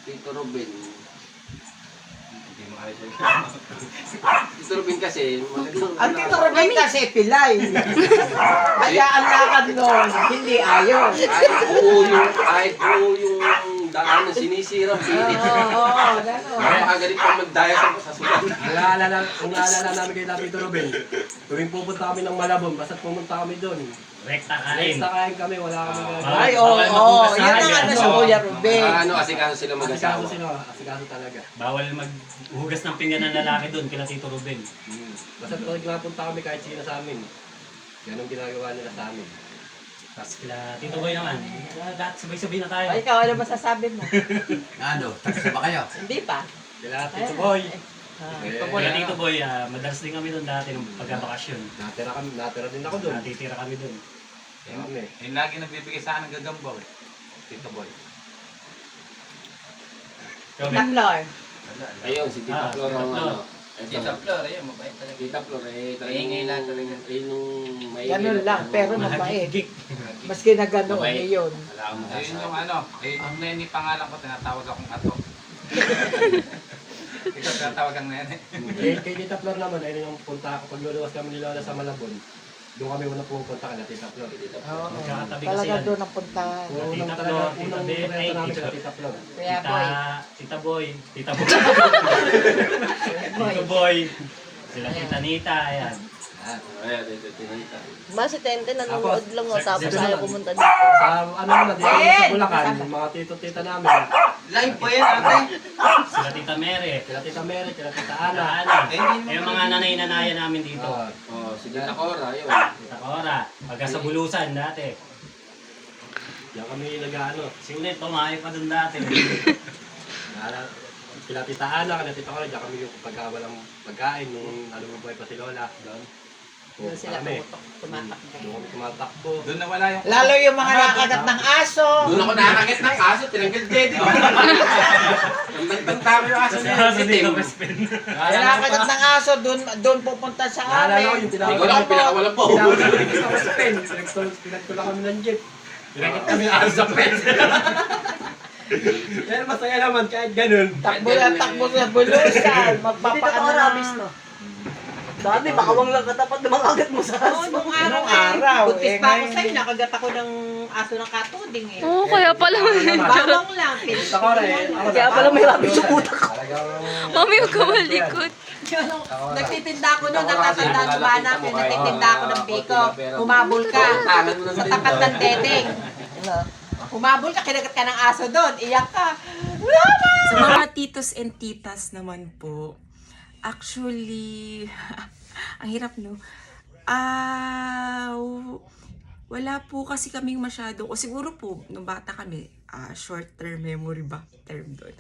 Tito Ruben. Hindi mo ayos yun. Tito Ruben kasi, Ang Tito Ruben kasi pilay. Kaya ang lakad nun, hindi ayaw. Kahit buo yung daan na sinisira, pinit. Makagalit pa magdaya sa sulat. Ang naalala namin kay Tito Ruben, tuwing pupunta kami ng Malabon, basta't pumunta kami doon. Rekta kain kami, wala kami Ay, oo. Yan ang sa Kuya Ruben. Asikaso sila mag-asawa. Asikaso talaga. Bawal maghugas ng pinggan ng lalaki doon kila Tito Ruben. Basta't pag napunta kami kahit sino sa amin, yan ang ginagawa nila sa amin. Tapos kila Tito Boy naman, dahil sabay-sabay na tayo. Ay, ikaw, ano masasabi mo? Taxi ba kayo? Hindi pa. Kila Tito Boy. Kila Tito Boy, madalas din kami doon dati nung pagkabakasyon. Natira din ako doon. Natitira kami doon. Yung lagi nagbibigay sa akin ng gagambaw Tito Boy. Taklor. Ayun, si Tita Flor ang Tita Flor, ayun, mabait talaga. Tita Flor, Maingay lang talaga. Ganun lang, pero mabait. Maski na gano'n yun. Ayun yung yung neni pangalan ko, tinatawag akong ato. Ikaw tinatawag ang nene. Kay Tita Flor naman, ayun yung punta ako. Pag luluwas kami ni Lola sa Malabon, doon kami unang pupunta ka na Tita Flor. Magkakatabi kasi Talaga yan. doon ang puntahan. Tita Flor, Tita Ben, ay Tita Flor. Kuya Boy. Tita Boy. Tito Boy. Sila Tita Nita, ayan. Ayan, ito, tinita. Ma, si Tente nanonood lang o, tapos dito ayaw naman. pumunta dito. Sa ano na, dito sa Bulacan, yung mga tito-tita namin. Live po yan, ate. Sila Tita Mary. Kila Tita Mary, kila Tita Ana. Ana. Yung mga nanay-nanayan namin dito. Oh, si Tita Cora, yun. Tita Cora. Pagka sa Bulusan dati. Diyan kami nag-ano. Si Ulit, tumayo pa dun dati. Kila Tita Ana, kila Tita Cora, diyan kami yung pagka walang pagkain nung buhay pa si Lola. Doon. Doon sila tumatakbo. Doon kami tumatakbo. Doon na wala yung... Lalo yung mga nakagat ng aso. Doon ako nakakakit ng aso, tinanggal Teddy. Nagtagtaro yung aso niya. Itim. Yung nakagat ng aso, doon pupunta sa Naalala ko amin. yung Hindi ko lang pinakawalan po. pinakita ko sa pen. Pinagtula kami ng jeep. Pinakit kami ng aso sa pen. Pero masaya naman kahit ganun. Takbo sa bulusan. Magpapaano na. Dati, baka wang lang katapat na makagat mo sa aso. Nung araw, Buntis pa ako ngayon- sa'yo, nakagat ako ng aso ng katuding eh. Oo, kaya pala. Bawang lang. Tita Cora eh. Kaya pala may rabies sa utak ko. Talagang... Mami, huwag ka malikot. Nagtitinda ako noon, natatandaan ko ba anak yun, nagtitinda ako ng biko. Humabol ka sa tapat ng teteng. Humabol ka, kinagat ka ng aso doon, iyak ka. Sa mga titos and titas naman po, actually, ang hirap no. Wala po kasi kaming masyado, o siguro po, nung bata kami, short-term memory ba term doon.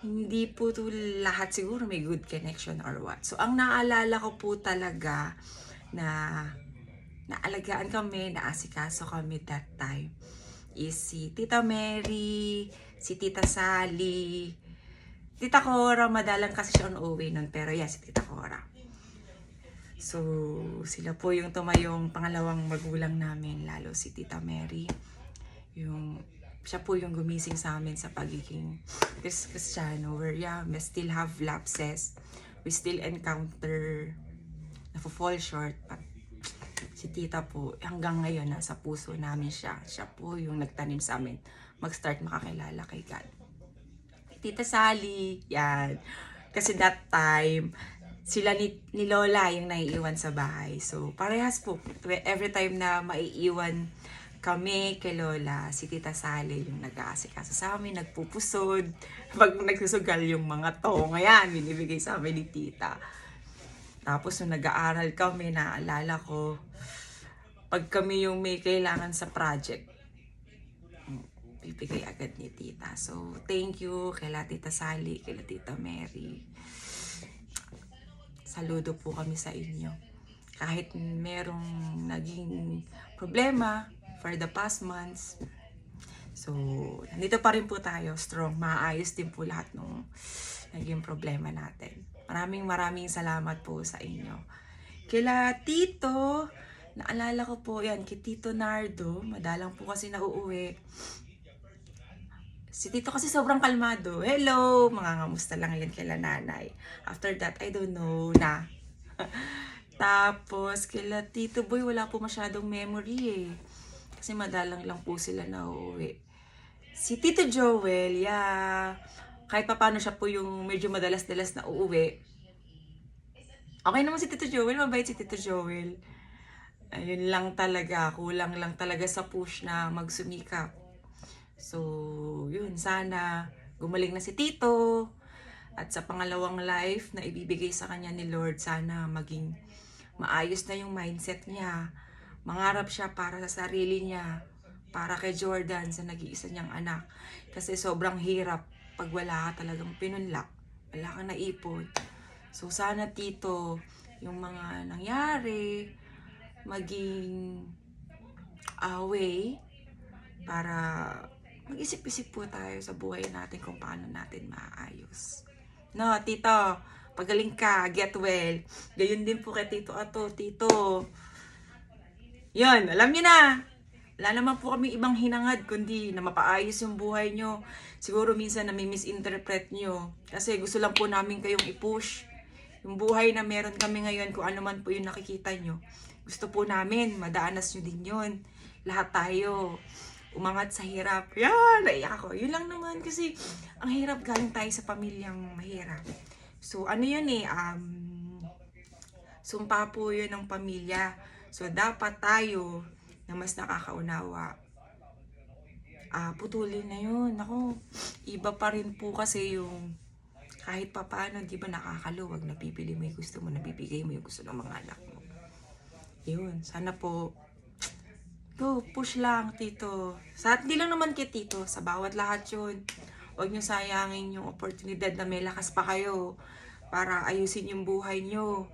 Hindi po to lahat siguro may good connection or what. So, ang naalala ko po talaga na naalagaan kami, naasikaso kami that time is si Tita Mary, si Tita Sally, Tita Cora, madalang kasi siya on OA nun, pero yeah, si Tita Cora. So, sila po yung tumayong pangalawang magulang namin, lalo si Tita Mary. Siya po yung gumising sa amin sa pagiging Kristiyano, where yeah, we still have lapses, we still encounter, fall short, but si Tita po, hanggang ngayon, nasa puso namin siya. Siya po yung nagtanim sa amin, mag-start makakilala kay God. Tita Sally, yan. Kasi that time, sila ni Lola yung naiiwan sa bahay. So, parehas po. Every time na maiiwan kami kay Lola, si Tita Sally yung nag-aasikaso sa amin, nagpupusod. Pag nagsusugal yung mga tong, ayan, binibigay sa amin ni Tita. Tapos, nung nag-aaral kami, naalala ko, pag kami yung may kailangan sa project, bibigay agad ni Tita. So, thank you kaila Tita Sally, kaila Tita Mary. Saludo po kami sa inyo. Kahit merong naging problema for the past months. So, nandito pa rin po tayo, strong. Maayos din po lahat ng naging problema natin. Maraming salamat po sa inyo. Kaila Tito, naalala ko po yan, kay Tito Nardo, madalang po kasi nauuwi. Si Tito kasi sobrang kalmado. Hello! Mga ngamusta lang yan kaila nanay. After that, I don't know na. Tapos, kaila Tito Boy, wala po masyadong memory eh. Kasi madalang lang po sila nauuwi. Si Tito Joel, yeah. Kahit pa paano siya po yung medyo madalas-dalas na uuwi. Okay naman si Tito Joel, mabait si Tito Joel. Ayun lang talaga, kulang lang talaga sa push na magsumikap. So, yun, sana gumaling na si Tito. At sa pangalawang life na ibibigay sa kanya ni Lord, sana maging maayos na yung mindset niya. Mangarap siya para sa sarili niya, para kay Jordan, sa nag-iisa niyang anak. Kasi sobrang hirap pag wala ka talagang pinunlak, wala kang naipon. So, sana Tito, yung mga nangyari, maging way para mag-isip-isip po tayo sa buhay natin kung paano natin maayos. No, Tito, pagaling ka, get well. Gayon din po kay Tito Ato, Tito. Yun, alam niyo na. Wala naman po kami ibang hinangad kundi na mapaayos yung buhay nyo. Siguro minsan na misinterpret nyo. Kasi gusto lang po namin kayong i-push. Yung buhay na meron kami ngayon, kung ano man po yung nakikita nyo. Gusto po namin, madaanas nyo din yun. Lahat tayo umangat sa hirap. Yan, naiyak ako. Yun lang naman kasi ang hirap galing tayo sa pamilyang mahirap. So, ano yun eh, Sumpa po yun ng pamilya. So, dapat tayo na mas nakakaunawa, putulin na yun. Ako, iba pa rin po kasi yung kahit pa paano, di ba nakakaluwag, nabibili mo yung gusto mo, nabibigay mo yung gusto ng mga anak mo. Yun, sana po, push lang, tito. Hindi lang naman kay tito, sa bawat lahat yun. Huwag nyo sayangin yung oportunidad na may lakas pa kayo para ayusin yung buhay nyo.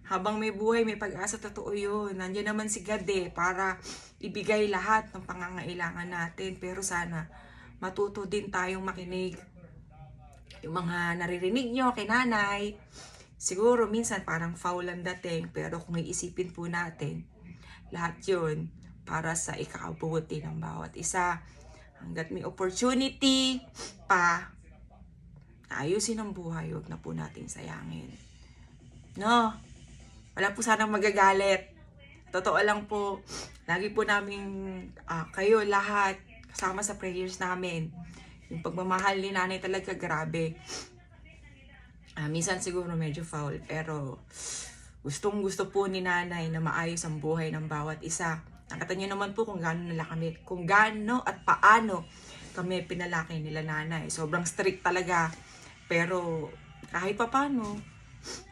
Habang may buhay, may pag-asa, totoo yun. Nandiyan naman si God para ibigay lahat ng pangangailangan natin. Pero sana, matuto din tayong makinig. Yung mga naririnig nyo kay nanay, siguro minsan parang foul ang dating, pero kung iisipin po natin, lahat yun para sa ikakabuti ng bawat isa. Hanggat may opportunity pa na ayusin ang buhay, huwag na po natin sayangin. No? Wala po sanang magagalit. Totoo lang po, lagi po namin kayo lahat kasama sa prayers namin. Yung pagmamahal ni nanay talaga grabe. Minsan siguro medyo foul, pero gustong gusto po ni nanay na maayos ang buhay ng bawat isa. Nakita niyo naman po kung gaano at paano kami pinalaki nila nanay. Sobrang strict talaga. Pero kahit pa paano,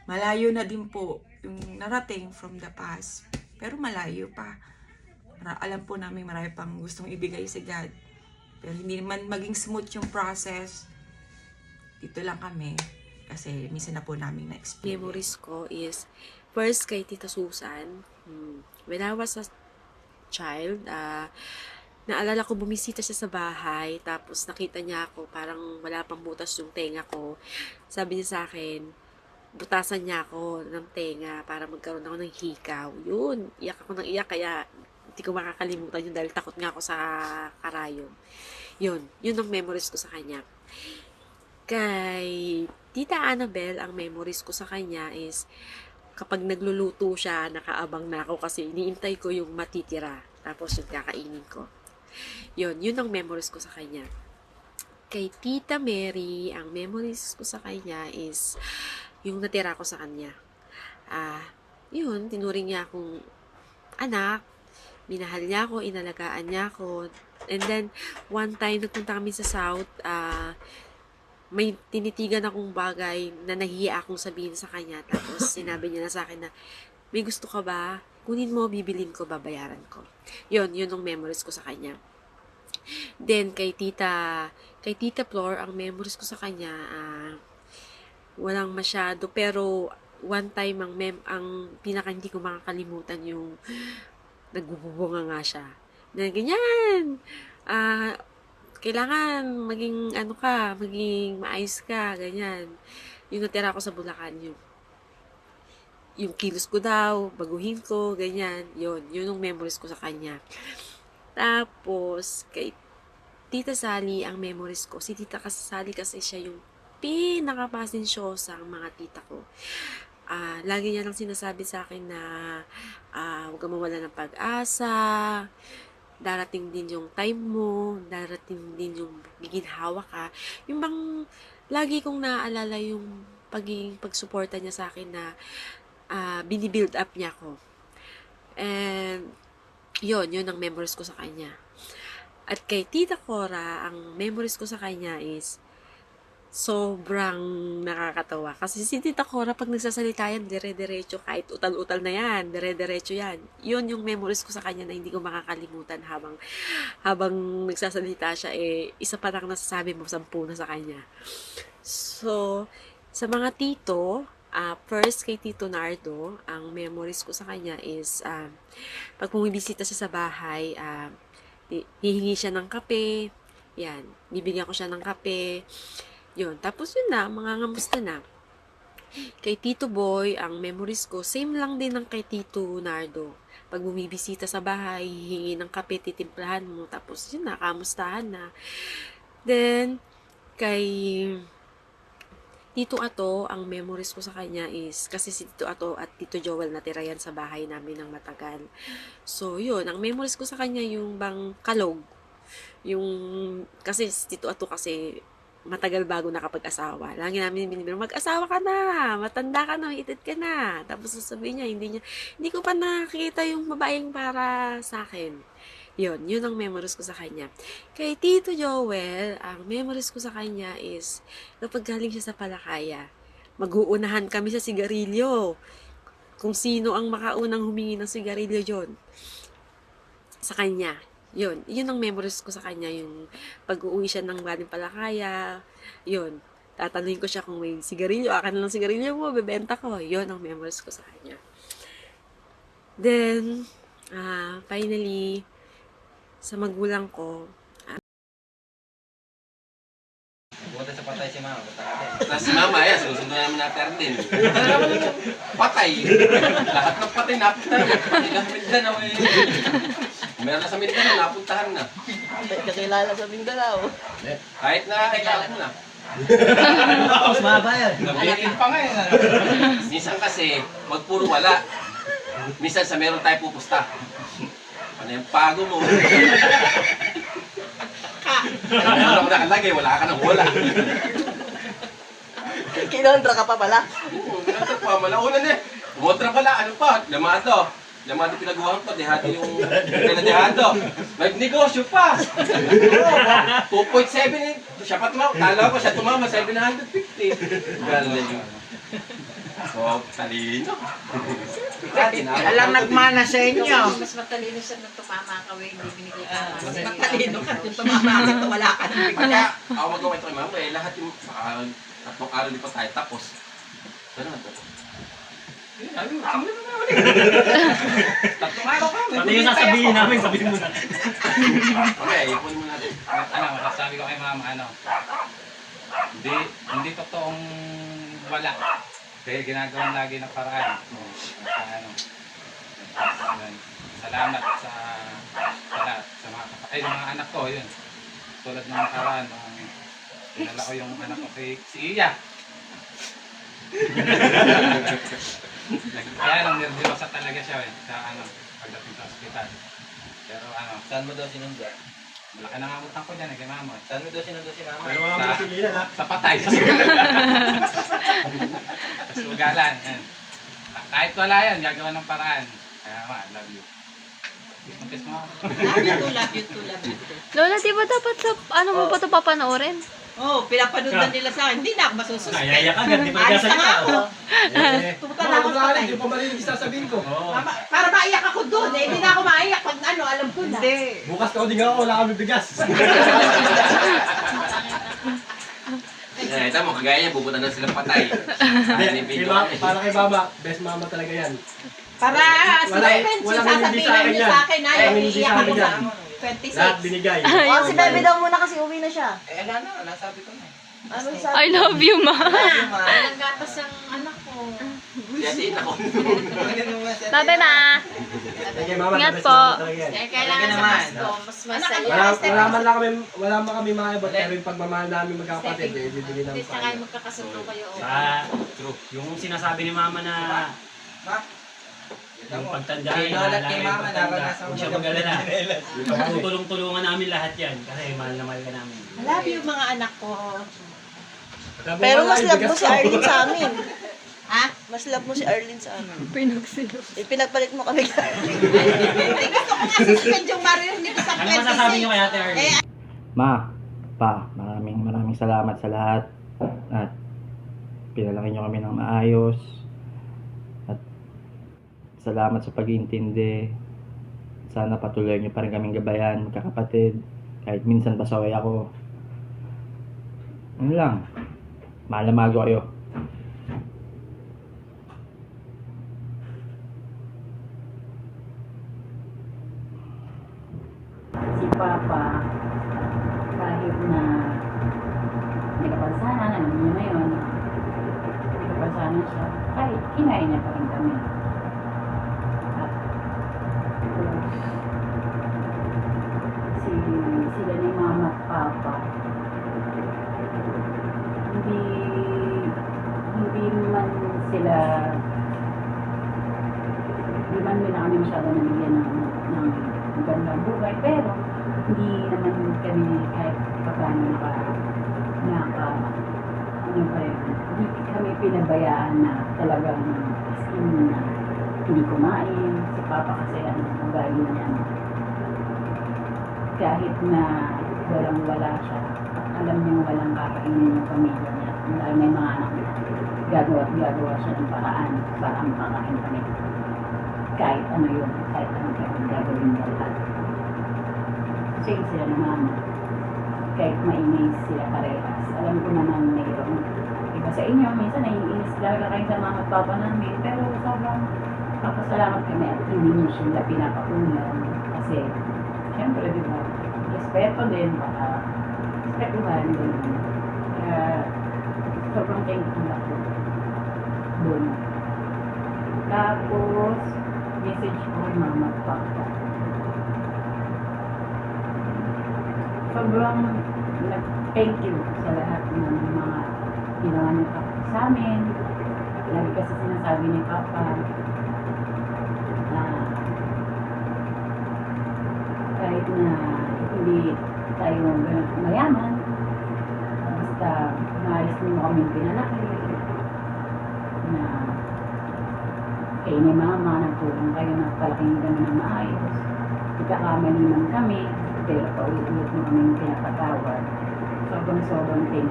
malayo na din po yung narating from the past. Pero malayo pa. Alam po namin marami pang gustong ibigay si God. Pero hindi naman maging smooth yung process. Dito lang kami. Kasi minsan na po namin na-experience. Memories ko is, first kay Tita Susan. When I was a child, naalala ko bumisita siya sa bahay, tapos nakita niya ako, parang wala pang butas yung tenga ko. Sabi niya sa akin, butasan niya ako ng tenga para magkaroon ako ng hikaw. Yun, iyak ako ng iyak, kaya hindi ko makakalimutan yun dahil takot nga ako sa karayom. Yun ang memories ko sa kanya. Kay Tita Annabel, ang memories ko sa kanya is kapag nagluluto siya, nakaabang na ako kasi iniintay ko yung matitira. Tapos yung kakainin ko. Yun ang memories ko sa kanya. Kay Tita Mary, ang memories ko sa kanya is yung natira ko sa kanya. Yun, tinuring niya akong anak. Minahal niya ako, inalagaan niya ako. And then, one time, nagpunta kami sa South, may tinitigan akong bagay na nahihiya akong sabihin sa kanya. Tapos, sinabi niya na sa akin na, may gusto ka ba? Kunin mo, bibilin ko, babayaran ko. Yun ang memories ko sa kanya. Then, kay Tita Flor, ang memories ko sa kanya, walang masyado. Pero, one time, ang pinaka hindi ko makakalimutan yung nagbubunga nga siya. Na ganyan! Kailangan maging maging maayos ka, ganyan. Yung natira ko sa Bulacan, yung kilos ko daw, baguhin ko, ganyan. Yun yung memories ko sa kanya. Tapos, kay Tita Sally, ang memories ko, si Tita Sally kasi siya yung pinakapasensyosa ang mga tita ko. Lagi niya lang sinasabi sa akin na huwag kang mawala ng pag-asa, darating din yung time mo, darating din yung giginhawa ka. Yung bang lagi kong naaalala yung pagsuporta niya sa akin na binibuild up niya ako. And yun ang memories ko sa kanya. At kay Tita Cora, ang memories ko sa kanya is sobrang nakakatawa. Kasi si Tita Cora, pag nagsasalita yan, dire-diretso, kahit utal-utal na yan, dire-diretso yan. Yun yung memories ko sa kanya na hindi ko makakalimutan habang nagsasalita siya, isa pa lang nasasabi mo, 10 na sa kanya. So, sa mga tito, first kay Tito Nardo, ang memories ko sa kanya is, pag bumibisita siya sa bahay, hihingi siya ng kape, yan, bibigyan ko siya ng kape, yun. Tapos yun na, mga ngamusta na. Kay Tito Boy, ang memories ko, same lang din ng kay Tito Nardo. Pag bumibisita sa bahay, hihingi ng kape, titimplahan mo. Tapos yun na, kamustahan na. Then, kay Tito Ato, ang memories ko sa kanya is, kasi si Tito Ato at Tito Joel natira yan sa bahay namin ng matagal. So, yun, ang memories ko sa kanya yung bang kalog. Kasi si Tito Ato kasi, matagal bago nakapag-asawa. Lagi namin binibiro, mag-asawa ka na, matanda ka na, itid ka na. Tapos sasabihin niya, hindi ko pa nakikita yung babaeng para sa akin. Yun ang memories ko sa kanya. Kay Tito Joel, ang memories ko sa kanya is, kapag galing siya sa Palakaya, mag-uunahan kami sa sigarilyo. Kung sino ang makaunang humingi ng sigarilyo yun. Sa kanya. Yun ang memories ko sa kanya, yung pag-uwi siya ng galing Palakaya, yun. Tatanungin ko siya kung may sigarilyo, akin lang sigarilyo mo, bebenta ko. Yun ang memories ko sa kanya. Then, finally, sa magulang ko, Buta sa patay si mama. Tapos si mama, yan, susunod namin natin din. Patay. Lahat ng patay napuntahan. Pati na sa Mindanao eh. Meron na sa Mindanao, napuntahan na. Kakilala sa Mindanao. Kahit na kailangan mo na. Tapos mahaba yan. Nabitin pa nga eh. Minsan kasi, wag puro wala. Minsan sa meron tayo pupusta. Ano yung pago mo? Ano mo nakalagay, wala ka nang wala. Kinontra ka pa pala. Kinontra pa, malauna na eh. Kontra pala, ano pa? Lamado pinagawa ko, dehado yung pinadehado. Nagnegosyo pa. 2.7 eh. Siya pa tumama. Kala ko siya tumama, 750. Galing. So, talino. Alang nagmana sa inyo. Mas matalino siya nung tumama ka, hindi binigay ka. Mas matalino ka yung tumama kasi wala ka nang bigla. Kaya, ako magawa ito kay mama eh. Lahat yung, tatlong araw di pa tayo tapos. Ano naman ito? Tatlong araw ka. Pati yung sasabihin namin, sabihin mo na. Okay, ipunin mo natin. Masasabi ko kay mama, hindi totoong wala. Kaya ginagawa lagi ng paraan. Salamat sa lahat, sa mga anak ko, yun. Tulad ng paraan, dinala ko yung anak ko si Iya. Kaya lang, nervyosa talaga siya sa pagdating sa ospital. Pero Saan mo daw sinundo? malaki na nga utang ko dyan kay mama. Saan mo daw sinundo si mama? Pero wala mo sa patay. Sa sugalan. Kahit wala yan, gagawa ng paraan. Kaya I love you. Kiss mo. Love you too. Lola, di ba dapat sa ano mo pa ito papanoorin? Oo, pinapanood na nila sa akin. Hindi na ako masususpend. Nayaya ka, ganti pa nagkasalita. Tumunta na ako sa patay. Hindi pa mali yung sasabihin ko. Para maiyak ako doon. Hindi na ako maiyak pag alam ko na. Bukas ka o di nga ako, wala kami bigas. Ito mo, kagaya niya, bubutan na silang patay. Para kay mama, best mama talaga yan. Para suspense yung sasabihin niyo sa akin. Ayaw, iiyak ako sa 26. Lahat binigay. Oh, si Bebe daw muna kasi uwi na siya. Wala na, nasabi ko na. Ano sabi? I love you, ma. Walang gatas ang anak ko. Yasin ako. Bye-bye, ma. Kay mama, Ingat best po. mama talaga yan. Kailangan sa Pasko, mas masaya. Wala man kami maibot, pero yung pagmamahal namin magkakapatid, bibigyan namin Saka yung magkakasundo kayo. True. Yung sinasabi ni mama na yung pagtanda, Kay mama, naranasan huwag siya mag-alala. Tutulong-tulungan namin lahat yan kasi mahal na mahal ka namin. I love you mga anak ko. Pero mas love mo si Arlene sa amin. Ha? Mas love mo si Arlene sa amin. Pinagsilo. Pinagpalit mo kami. Hindi gusto ko nga suspend yung Mario nito sa 26. Ano masasabi niyo kay Ate Arlene? Ma, Pa, maraming salamat sa lahat at pinalaki niyo kami ng maayos at salamat sa pag-iintindi. Sana patuloy niyo pa rin kaming gabayan, magkakapatid, kahit minsan pasaway ako. Ano lang, mahal na mahal ko kayo. Si Papa, kahit na may kapansanan, alam niyo na yun, may kapansanan siya, kahit kinain niya pa rin kami. At sila ni Mama at Papa, hindi man nila kami masyado nabigyan ng magandang buhay, pero hindi naman kami kahit paano nakaka siyempre, hindi kami pinabayaan na talagang as in na hindi kumain. Si Papa kasi ugali niya. Kahit na walang-wala siya, alam niyang walang kakainin yung pamilya niya. Dahil may mga anak niya, gagawa siya ng paraan para makakain kami. Kahit ano yun, kahit ano yung gagawin niya lahat. Same sila ng mama. Kahit maingay sila parehas. Alam ko naman mayroong iba sa inyo, minsan naiinis talaga kayo sa mama at papa namin, pero sobrang papasalamat kami at hindi niyo sila pinapakulan. Kasi, syempre, di ba, respeto din, para respetuhan din. Kaya, sobrang thankful ako doon. Tapos, message ko kay mama at papa. Sobrang thank you sa lahat ng mga ginawa niyo sa amin. Lagi kasi sinasabi ni Papa na kahit na hindi tayo mayaman, basta maayos niyo kami pinalaki, na kayo ni Mama, nagtulong kayo na palaking kami ng maayos. Ikakamali man kami, pero paulit-ulit mo kami pinapatawad. Sobrang thank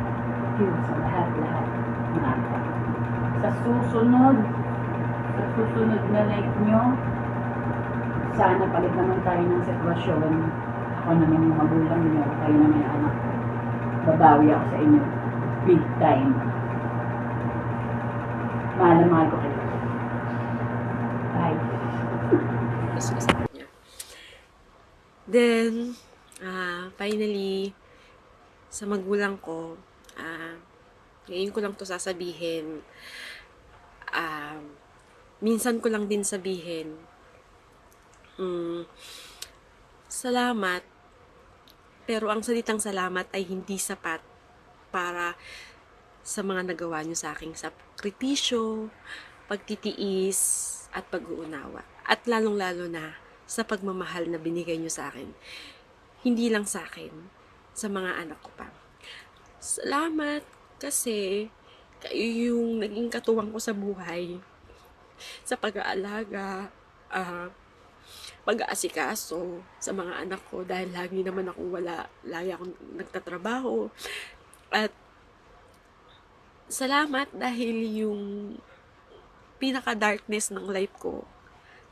you sa lahat-lahat mga sa susunod na life nyo, sana palit naman tayo ng sitwasyon. Ako naman yung magulang nyo, kayo naman yung anak. Babawi ako sa inyo. Big time. Mahal na mahal ko kayo. Bye. Then, finally, sa magulang ko, ngayon ko lang to sasabihin, minsan ko lang din sabihin, salamat, pero ang salitang salamat ay hindi sapat para sa mga nagawa nyo sa aking sakripisyo, pagtitiis, at pag-uunawa. At lalong-lalo na sa pagmamahal na binigay nyo sa akin. Hindi lang sa akin, sa mga anak ko pa. Salamat kasi kayo yung naging katuwang ko sa buhay. Sa pag-aalaga, pag-aasikaso sa mga anak ko dahil lagi naman akong wala, lagi akong nagtatrabaho. At salamat dahil yung pinaka-darkness ng life ko,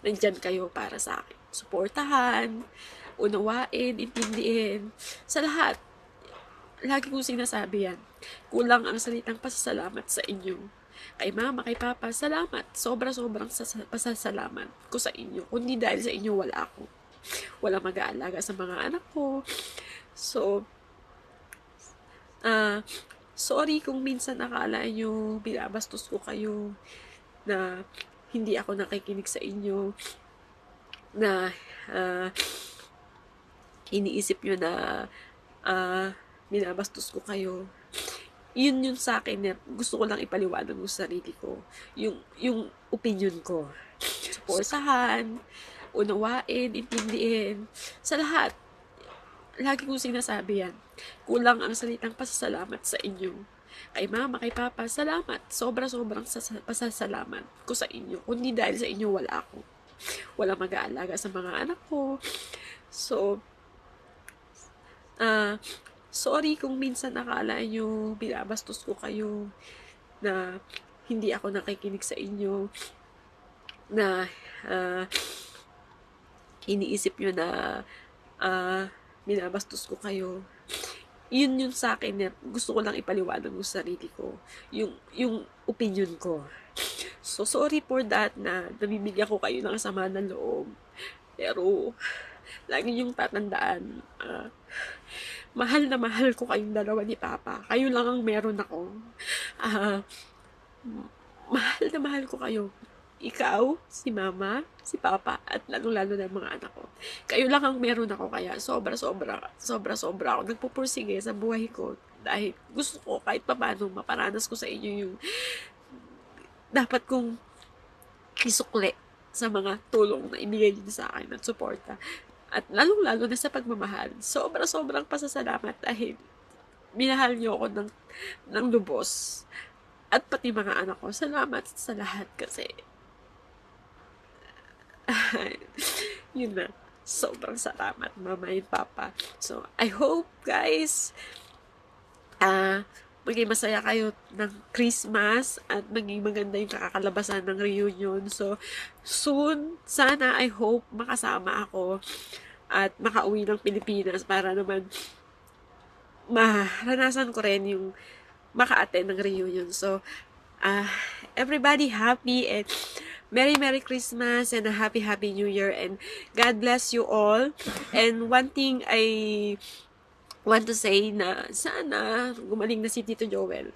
nandyan kayo para sa akin. Suportahan, unawain, intindihin, sa lahat. Lagi kong sinasabi yan. Kulang ang salitang pasasalamat sa inyo. Kay Mama, kay Papa, salamat. Sobra-sobrang pasasalamat ko sa inyo. Kundi dahil sa inyo, wala ako. Wala mag-aalaga sa mga anak ko. So, sorry kung minsan akala nyo binabastos ko kayo, na hindi ako nakikinig sa inyo, na iniisip nyo na binabastos ko kayo. Yun sa akin, gusto ko lang ipaliwanag sa sarili ko. Yung opinion ko. Suportahan, unawain, intindihin, sa lahat. Lagi kong sinasabi yan. Kulang ang salitang pasasalamat sa inyo. Kay Mama, kay Papa, salamat. Sobra-sobrang pasasalamat ko sa inyo. Kundi dahil sa inyo, wala ako. Wala mag-aalaga sa mga anak ko. So, sorry kung minsan akala nyo binabastos ko kayo, na hindi ako nakikinig sa inyo, na iniisip nyo na binabastos ko kayo. Yun sa akin, gusto ko lang ipaliwanag sa sarili ko. Yung opinion ko. So, sorry for that na nabibigyan ko kayo ng sama ng loob. Pero, lagi yung tatandaan, mahal na mahal ko kayong dalawa ni Papa. Kayo lang ang meron ako. Mahal na mahal ko kayo. Ikaw, si Mama, si Papa, at lalo-lalo na mga anak ko. Kayo lang ang meron ako, kaya sobra-sobra ako nagpupursige sa buhay ko. Dahil gusto ko kahit paano maparanas ko sa inyo yung dapat kong isukli sa mga tulong na ibigay niyo sa akin at suporta. At lalong-lalo na sa pagmamahal. Sobra-sobrang pasasalamat dahil minahal niyo ako ng lubos. At pati mga anak ko. Salamat sa lahat kasi yun na. Sobrang salamat, Mama and Papa. So, I hope, guys, maging masaya kayo ng Christmas at maging maganda yung kakalabasan ng reunion. So, soon, sana, I hope, makasama ako at makauwi ng Pilipinas para naman maranasan ko rin yung maka-attend ng reunion. So, everybody happy and Merry Christmas and a Happy New Year, and God bless you all. And one thing I want to say na sana gumaling na si Tito Joel.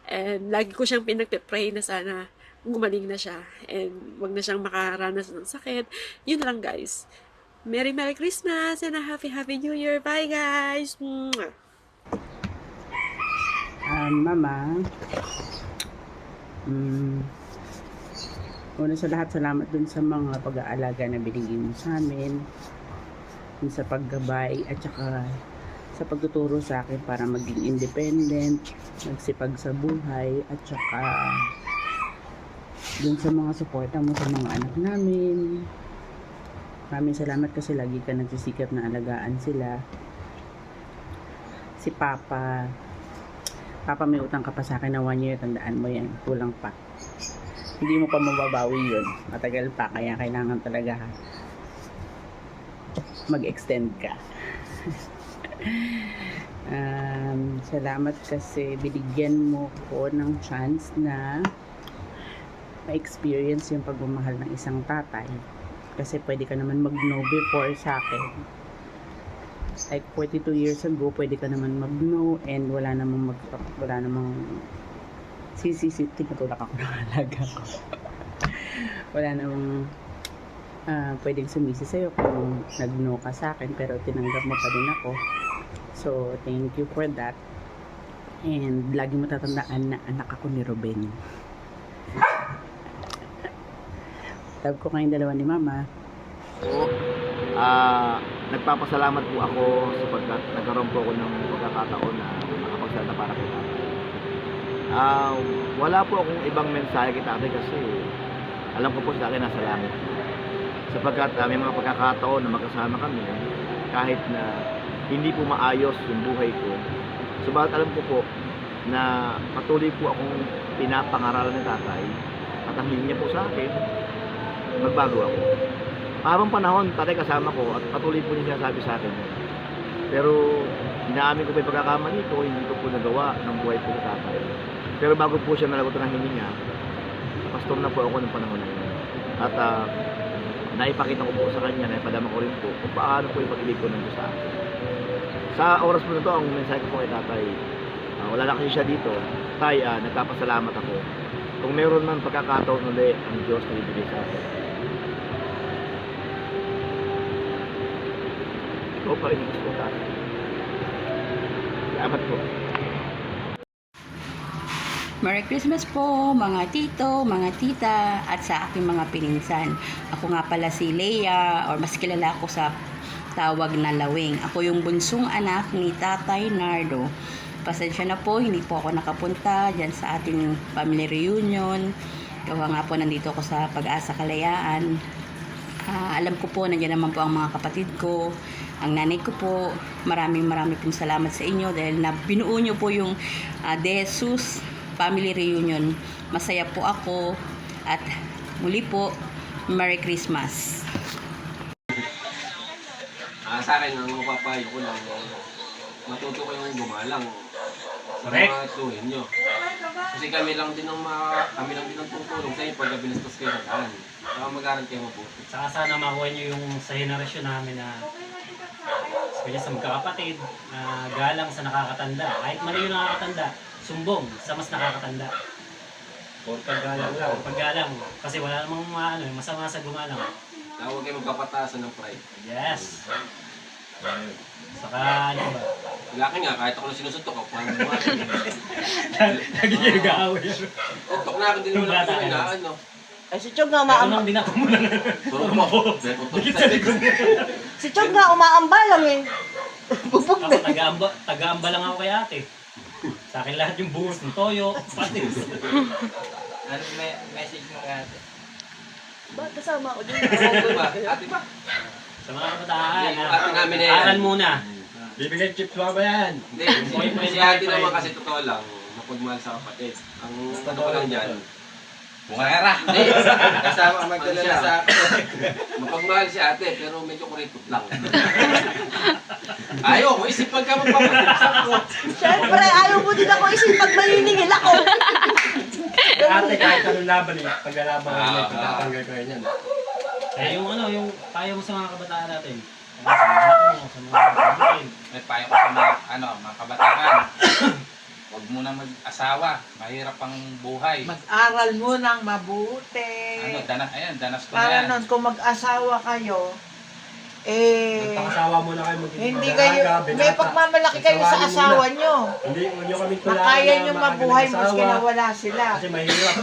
And lagi ko siyang pinagpe-pray na sana gumaling na siya and wag na siyang makaranas ng sakit. Yun lang, guys. Merry Christmas and a Happy New Year. Bye, guys! Mwah! Mama, una sa lahat, salamat dun sa mga pag-aalaga na binigay mo sa amin, dun sa paggabay at saka sa pagtuturo sa akin para maging independent, magsipag sa buhay, at saka dun sa mga suporta mo sa mga anak namin. Maraming salamat kasi lagi ka nagsisikap na alagaan sila. Si Papa, may utang ka pa sa akin na 1 year, tandaan mo yan, kulang pa. Hindi mo pa mababawi yun. Matagal pa, kaya kailangan talaga mag-extend ka. Salamat kasi binigyan mo ko ng chance na ma-experience yung pagmamahal ng isang tatay. Kasi pwede ka naman mag-no before sa akin. Like 42 years ago, pwede ka naman mag-no and wala namang tinutulak ako ng alaga ko. Wala namang pwedeng sumisi sa'yo kung nag-no ka sa akin, pero tinanggap mo pa din ako. So, thank you for that. And lagi mo tatandaan na anak ako ni Ruben. Love ko kayong dalawa ni Mama. Nagpapasalamat po ako sapagkat nagkaroon po ako ng pagkakataon na makapagsalita para kay tatay. Wala po akong ibang mensahe kay tatay kasi alam ko po sa akin nasa langit. Sapagkat may mga pagkakataon na magkasama kami kahit na hindi po maayos yung buhay ko. Subalit alam ko po na patuloy po akong pinapangaralan ni tatay at ang hiling niya po sa akin, magbago ako. Habang panahon, tatay kasama ko at patuloy po niya sinasabi sa akin. Pero inaamin ko pa yung pagkakamali ko, hindi ko po nagawa ng buhay ko sa tatay. Pero bago po siya nalagot ng hininga, pastor na po ako ng panahon na yun. At naipakita ko po sa kanya, naipadama ko rin po kung paano po yung pag-ibig ko ng Diyos sa akin. Sa oras po na to, ang mensahe ko po kay tatay, wala na kasi siya dito. Tay, nagpapasalamat ako. Kung meron man pagkakataon ulit ang Diyos na ibigay sa akin. Ikaw pa rin gusto ko tatay. Salamat po. Merry Christmas po mga tito, mga tita, at sa aking mga pininsan. Ako nga pala si Leia, or mas kilala ako sa tawag na Lawing. Ako yung bunsong anak ni Tatay Nardo. Pasensya na po, hindi po ako nakapunta dyan sa ating family reunion. Gawa nga po nandito ako sa Pag-asa Kalayaan. Alam ko po, nandiyan naman po ang mga kapatid ko, ang nanay ko po. Maraming pong salamat sa inyo dahil na binuo nyo po yung De Jesus Family Reunion. Masaya po ako at muli po, Merry Christmas. Sa akin, ang mapapayo ko lang, matuto kayong gumalang sa Correct. mga tuwin nyo. Kasi kami lang din ang tutulong sa inyo pagka binastos kayo sa daan. Saka mag-aaral kayo mabuti. Saka sana makuha nyo yung sa henerasyon namin na sa magkakapatid, galang sa nakakatanda. Kahit mali yung nakakatanda, sumbong sa mas nakakatanda. Or paggalang lang. Paggalang. Kasi wala namang masama sa gumalang. Huwag kayo magkapatasan ng pride. Yes. Saka ano ba? Laki nga, kahit ako na sinusuntok ako, paano mo nga. Lagi niya nag-aaway. Tok na ako din mo lang kung inaano. Ay, si Chog nga umaambal. Din ako muna. Si Chog nga umaambal lang eh. Bubog Ako taga-amba lang ako kay ate. Sa akin lahat yung buhos ng toyo, patis. Ano message mo kay ate? Ba't kasama ako dun? Ate ba? Sa mga kabataan, Ate namin na yan. aral muna. Bibigyan chips ba yan? Hindi, si ate naman kasi totoo lang, mapagmahal sa kapatid. Ang totoo lang dyan, Bungara. hindi, kasama ang magdala sa akin. Mapagmahal si ate, pero medyo kuripot lang. Ayaw mo, isip pagka magpapagpapag ko. Siyempre, ayaw mo din ako isip pag maniningil ako. Ate, kahit anong laban eh. Paglalaban ko niya, pagtatanggal ko yan. Kaya yung ano, yung payo mo sa mga kabataan natin. Sa mga anak mo, sa mga kabataan. May payo ko sa mga, mga kabataan. Huwag muna mag-asawa. Mahirap ang buhay. Mag-aral mo ng mabuti. Danas ko na Para yan. nun, kung mag-asawa kayo, Magpakasawa muna kayo hindi kayo, may pagmamalaki kayo sa asawa nyo. Hindi, huwag nyo kami tulaan Makaya na nyo makagaling mabuhay asawa. maski na wala sila. Kasi mahirap.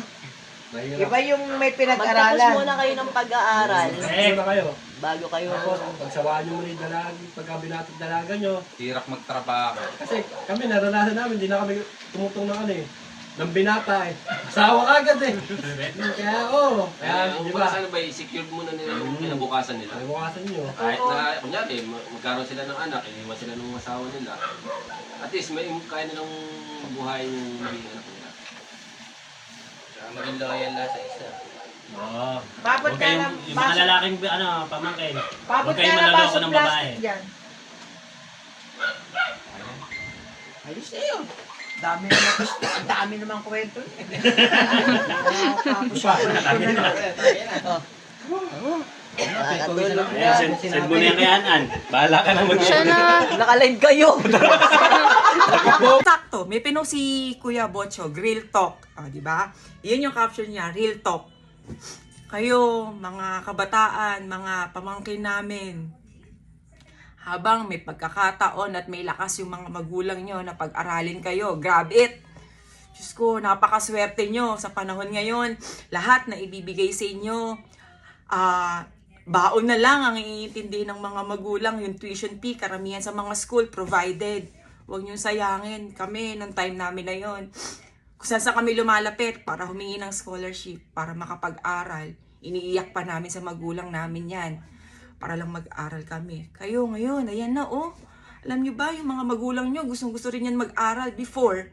Mahirap. Iba yung may Magtapos pinag-aralan. muna kayo ng pag-aaral. Muna kayo. Bago kayo. Tapos, pagsawaan nyo muna yung dalagi, pagkabinat at dalaga nyo. Hirap magtrabaho. Kasi kami, naranasan namin, hindi na kami tumutong ng ano eh. Ng binata eh. Asawa agad eh. Kaya Kaya, di kung ba? saan ba, i-secure muna nila yung kinabukasan nila. Kinabukasan nyo. Kahit na, kunyari, magkaroon sila ng anak, iwan sila ng asawa nila. At least, may kaya nilang buhay yung magiging anak nila. Maging loyal na sa isa. Oo. Pabot Huwag ka kayong, ng yung mga lalaking pamangkin. Pabot Huwag ka kayong na manaloko baso ng babae. plastic dyan. Ayos na yun. Dami naman kwento. Tapos Ayan, send mo na yan kay Anan. Bahala ka na Siya na. Nakalive kayo. Sakto, may pinost si Kuya Bocho, Real Talk. Di ba? Yun yung caption niya, Real Talk. Kayo, mga kabataan, mga pamangkin namin, habang may pagkakataon at may lakas yung mga magulang nyo na pag-aralin kayo, grab it! Diyos ko, napakaswerte nyo sa panahon ngayon. Lahat na ibibigay sa inyo, baon na lang ang iintindi ng mga magulang, yung tuition fee, karamihan sa mga school provided. Huwag nyo sayangin kami nung time namin na yon. Kung saan kami lumalapit para humingi ng scholarship, para makapag-aral, iniiyak pa namin sa magulang namin yan, para lang mag-aral kami. Kayo ngayon, ayan na Alam nyo ba, yung mga magulang nyo, gustong-gusto rin yan mag-aral before.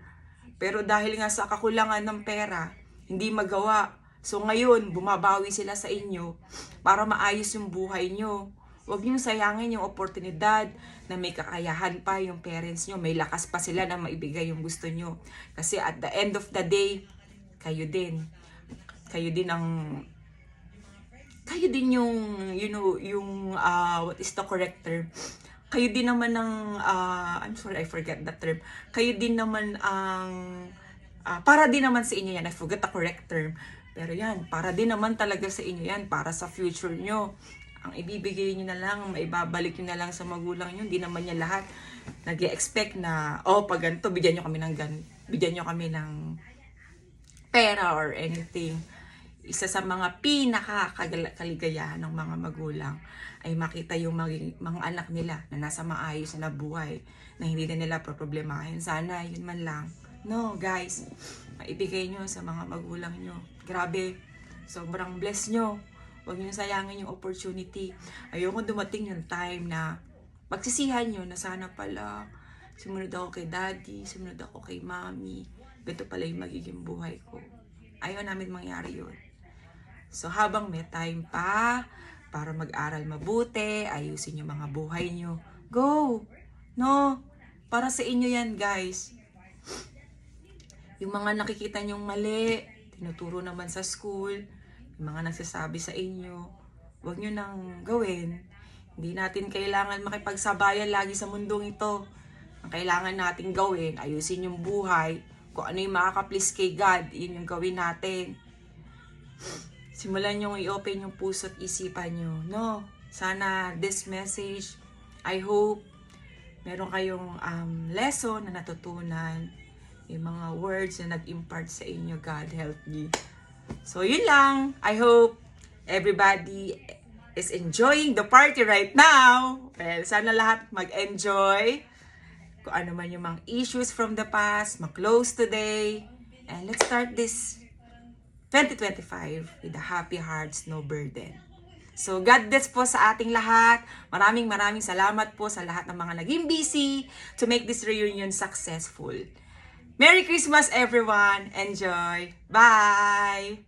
Pero dahil nga sa kakulangan ng pera, hindi magawa. So ngayon, bumabawi sila sa inyo para maayos yung buhay nyo. Huwag nyo sayangin yung oportunidad na may kakayahan pa yung parents nyo. May lakas pa sila na maibigay yung gusto nyo. Kasi at the end of the day, kayo din. Kayo din yung, what is the correct term? Kayo din naman ang, I'm sorry, I forget that term. Kayo din naman ang, para din naman sa inyo yan. I forget the correct term. Pero yan, para din naman talaga sa inyo yan. Para sa future nyo. Ang ibibigay nyo na lang, maibabalik nyo na lang sa magulang nyo. Hindi naman niya lahat nag-expect na, pag ganito, bigyan nyo kami ng pera or anything. Isa sa mga pinakakaligayahan ng mga magulang ay makita yung mga anak nila na nasa maayos na buhay, na hindi na nila problemahin. Sana, yun man lang. No, guys, maibigay nyo sa mga magulang nyo. Grabe, sobrang bless nyo. Huwag nyo sayangin yung opportunity. Ayoko dumating yung time na pagsisihan nyo na sana pala sumunod ako kay daddy, sumunod ako kay mommy. Ganito pala yung magiging buhay ko. Ayaw namin mangyari yun. So habang may time pa para mag-aral mabuti, ayusin yung mga buhay nyo, go! No? Para sa inyo yan, guys. Yung mga nakikita nyong mali, tinuturo naman sa school, yung mga nagsasabi sa inyo, huwag nyo nang gawin. Hindi natin kailangan makipagsabayan lagi sa mundong ito. Ang kailangan natin gawin, ayusin yung buhay. Kung ano yung makaka-please kay God, yun yung gawin natin. Simulan nyo i-open yung puso at isipan nyo. No? Sana this message, I hope, meron kayong lesson na natutunan. Yung mga words na nag-impart sa inyo, God help me. So, yun lang. I hope everybody is enjoying the party right now. Well, sana lahat mag-enjoy. kung ano man yung mga issues from the past, ma-close today. And let's start this 2025 with a happy hearts, no burden. So, God bless po sa ating lahat. Maraming salamat po sa lahat ng mga naging busy to make this reunion successful. Merry Christmas, everyone! Enjoy! Bye!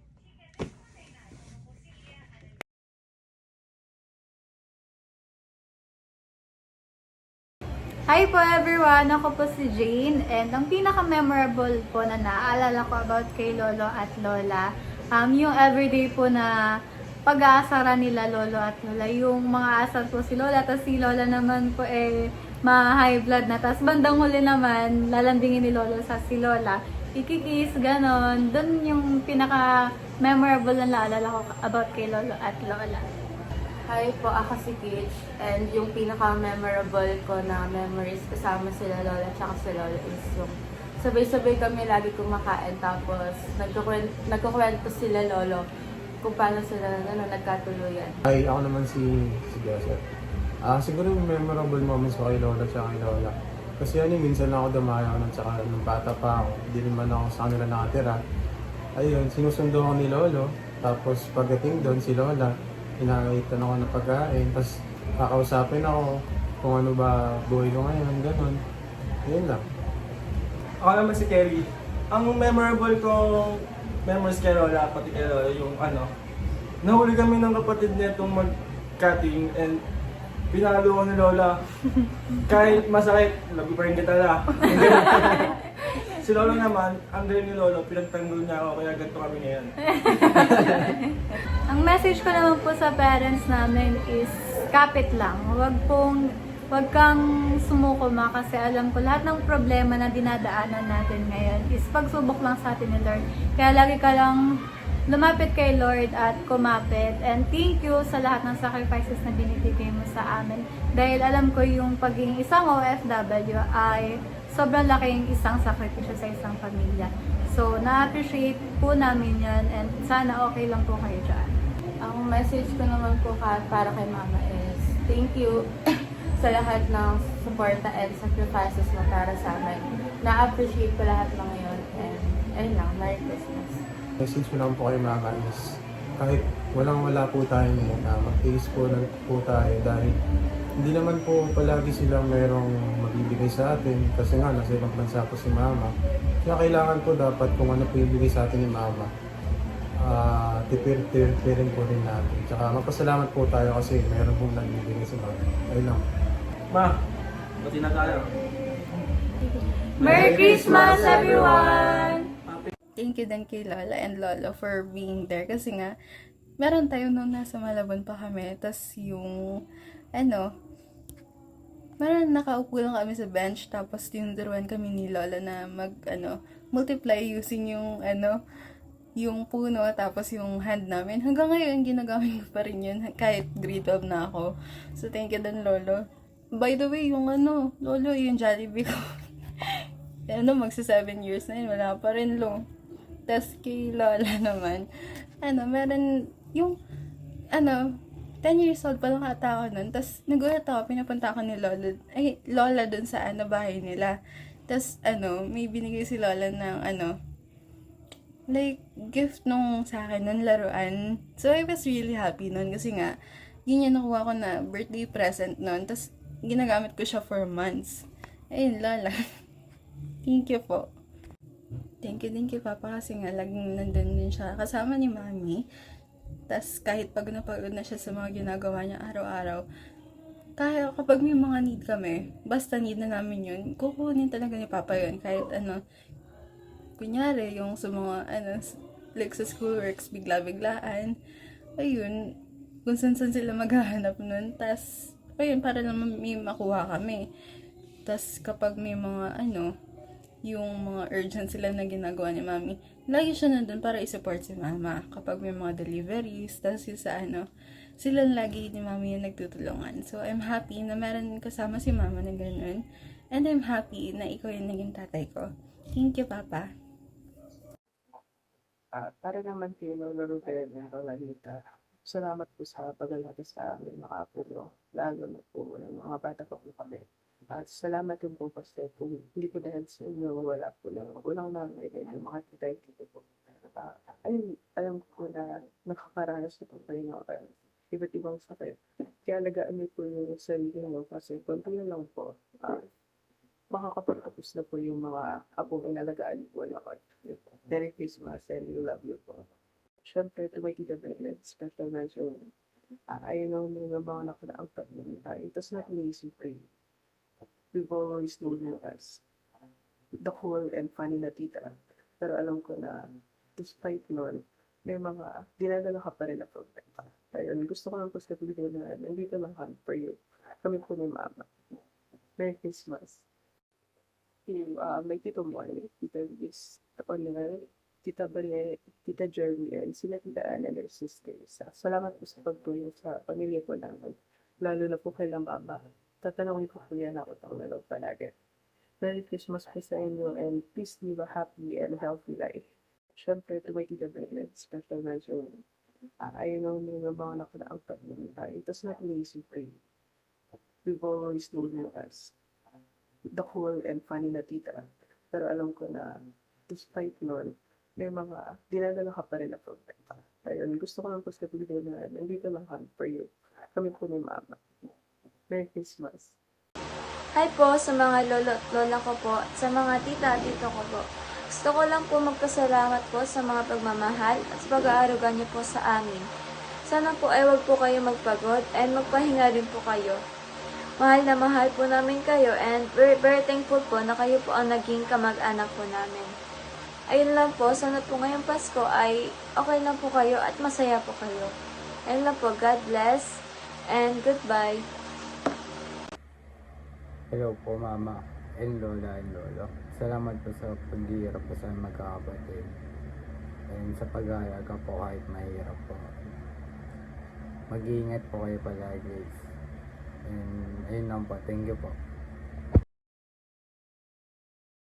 Hi po everyone! Ako po si Jane and ang pinaka-memorable po na naaalala ko about kay Lolo at Lola, yung everyday po na pag-aasara nila Lolo at Lola. Yung mga asar po si Lola, tapos si Lola naman po ma-high blood na. Tapos bandang huli naman, lalambingin ni Lolo sa si Lola. Ikikis, ganon. Doon yung pinaka-memorable na naalala ko about kay Lolo at Lola. Hi po, ako si Kitch. And yung pinaka-memorable ko na memories kasama sila Lola at si Lolo is yung sabay-sabay kami lagi kumakain tapos nagkukwento sila Lolo kung paano sila nagkatuluyan. Hi, ako naman si Joseph. Siguro yung memorable moments ko kay Lola at kay Lola. Kasi minsan lang ako dumayo nun, tsaka nung bata pa ako, hindi naman ako sa kanila nakatira. Ayun, sinusundo ako ni Lolo, tapos pagdating doon si Lola, inaitan ako ng pagkain, tapos kakausapin ako kung ano ba buhay ko ngayon, gano'n. Yun lang. Ako naman si Kelly. Ang memorable kong memories kay Lola, pati kay Lola, yung nahuli kami ng kapatid niya itong mag-cutting and pinalo ko ni Lola. Kahit masakit, labi pa rin kita na. Si Lolo naman, ang galing ni Lolo, pinagtanggol niya ako, kaya ganito kami ngayon. Ang message ko naman po sa parents namin is kapit lang. Huwag kang sumuko kasi alam ko lahat ng problema na dinadaanan natin ngayon is pagsubok lang sa atin ni Lord. Kaya lagi ka lang lumapit kay Lord at kumapit. And thank you sa lahat ng sacrifices na binibigay mo sa amin. Dahil alam ko yung pagiging isang OFW ay sobrang laking isang sakripisyo sa isang pamilya. So, na-appreciate po namin yan and sana okay lang po kayo dyan. Ang message ko naman po para kay Mama is thank you sa lahat ng suporta and sacrifices mo para sa amin. Na-appreciate ko lahat ng ngayon and ayun lang, Merry Christmas. Message ko lang po kay Mama is kahit walang-wala po tayo ngayon, mag-tiis po lang po tayo dahil hindi naman po palagi silang merong magbibigay sa atin kasi nga nasa ibang bansa po si Mama. Kaya kailangan po dapat kung ano po ibigay sa atin ni Mama, tipirin po rin natin. Tsaka magpasalamat po tayo kasi meron pong nagbibigay si Mama. Ayun lang. Ma, bati na tayo. Merry Christmas everyone! Thank you din kay Lola and Lolo for being there kasi nga meron tayo nung nasa Malabon pa kami tas yung meron nakaupo lang kami sa bench tapos tinuturuan kami ni Lola na multiply using yung puno tapos yung hand namin. Hanggang ngayon ginagamit ko pa rin yun kahit grade 12 na ako. So thank you din Lolo. By the way, yung Lolo, yung Jollibee ko. Magsa 7 years na yun, wala pa rin lo. Tas kay Lola naman, meron yung 10 years old pa lang ata ako nun. Tapos, nagulat ako, pinapunta ako ni Lola dun sa bahay nila. Tapos, may binigay si Lola ng, gift nung sa akin, ng laruan. So, I was really happy nun kasi nga, yun yung nakuha ko na birthday present nun. Tapos, ginagamit ko siya for months. Ayun, Lola. Thank you po. Thank you, Papa, kasi nga, laging nandun din siya. Kasama ni Mami. Tas kahit pagod na siya sa mga ginagawa niya araw-araw, kaya kapag may mga need kami, basta need na namin yun, kukunin talaga ni Papa yun. Kahit kunyari, yung sa mga, like sa schoolworks, bigla-biglaan, ayun, kung saan sila maghahanap nun. Tas, ayun, para naman may makuha kami. Tas kapag may mga, yung mga urgent sila na ginagawa ni Mami, lagi siya nandun para i-support si Mama. Kapag may mga deliveries, tapos yung sa sila lagi ni Mami yung nagtutulungan. So, I'm happy na meron kasama si Mama na ganun. And I'm happy na ikaw yung naging tatay ko. Thank you, Papa. Para naman kay Lolo Ruben at Lolalita, salamat po sa pag-alaga sa amin, mga apo, lalo na po ng mga bata ko po kami. At salamat din po kasi kung hindi po dahil sa inyo, wala po lang. Walang nanay kayo, mga titay-tito po. Ayun, alam ko na nakakaranas na po kayo ng iba't ibang sakit. Kaya alagaan niyo po yung sarili niyo kasi konti na lang po. Makakapagtapos na po yung mga apong inalagaan niyo po na Merry Christmas and we love you po. Siyempre, to my Tita Bennett, special mention. Ayun ang mga nakalaang tatlong tayo. It does not mean easy for you. We've always known you as the cool and funny na tita. Pero alam ko na despite nun, may mga dinadala ka pa rin na problema. Ayun, gusto ko lang po sabihin na nandito lang kami for you. Kami po ni Mama. Merry Christmas. May Tito Moy, Tita Liz, Tita Bale, Tita Jerry, and sila Tita Anna and their sisters. Salamat po sa pagtulong sa pamilya ko namin. Lalo na po kay Mama. Tatanungin ko po yan ako itong nalog palagi. Merry Christmas po sa inyo and please live a happy and healthy life. Siyempre, to my Tita Bennett, special mention. Ayun ang mga nakalaang tatlong tayo. It does not mean easy for you. We've always known you as the cool and funny na tita. Pero alam ko na despite nun, may mga dinadala ka pa rin na problema. Ayun, gusto ko lang po sabihin na nandito lang kami for you. Kami po ni Mama. Merry Christmas. Hi po sa mga lolo at lola ko po at sa mga tita at tito ko po. Gusto ko lang po magpasalamat po sa mga pagmamahal at sa pag-aaruga niyo po sa amin. Sana po ay wag po kayo magpagod and magpahinga rin po kayo. Mahal na mahal po namin kayo and very thankful po na kayo po ang naging kamag-anak po namin. Ayun lang po, sana po ngayong Pasko ay okay lang po kayo at masaya po kayo. Ayun lang po, God bless and goodbye. Hello po Mama and Lola and Lolo. Salamat po sa paghihirap po sa magkakapatid. And sa pag-aalaga po kahit mahirap po. Mag-iingat po kayo palagi. And ayun lang po. Thank you po.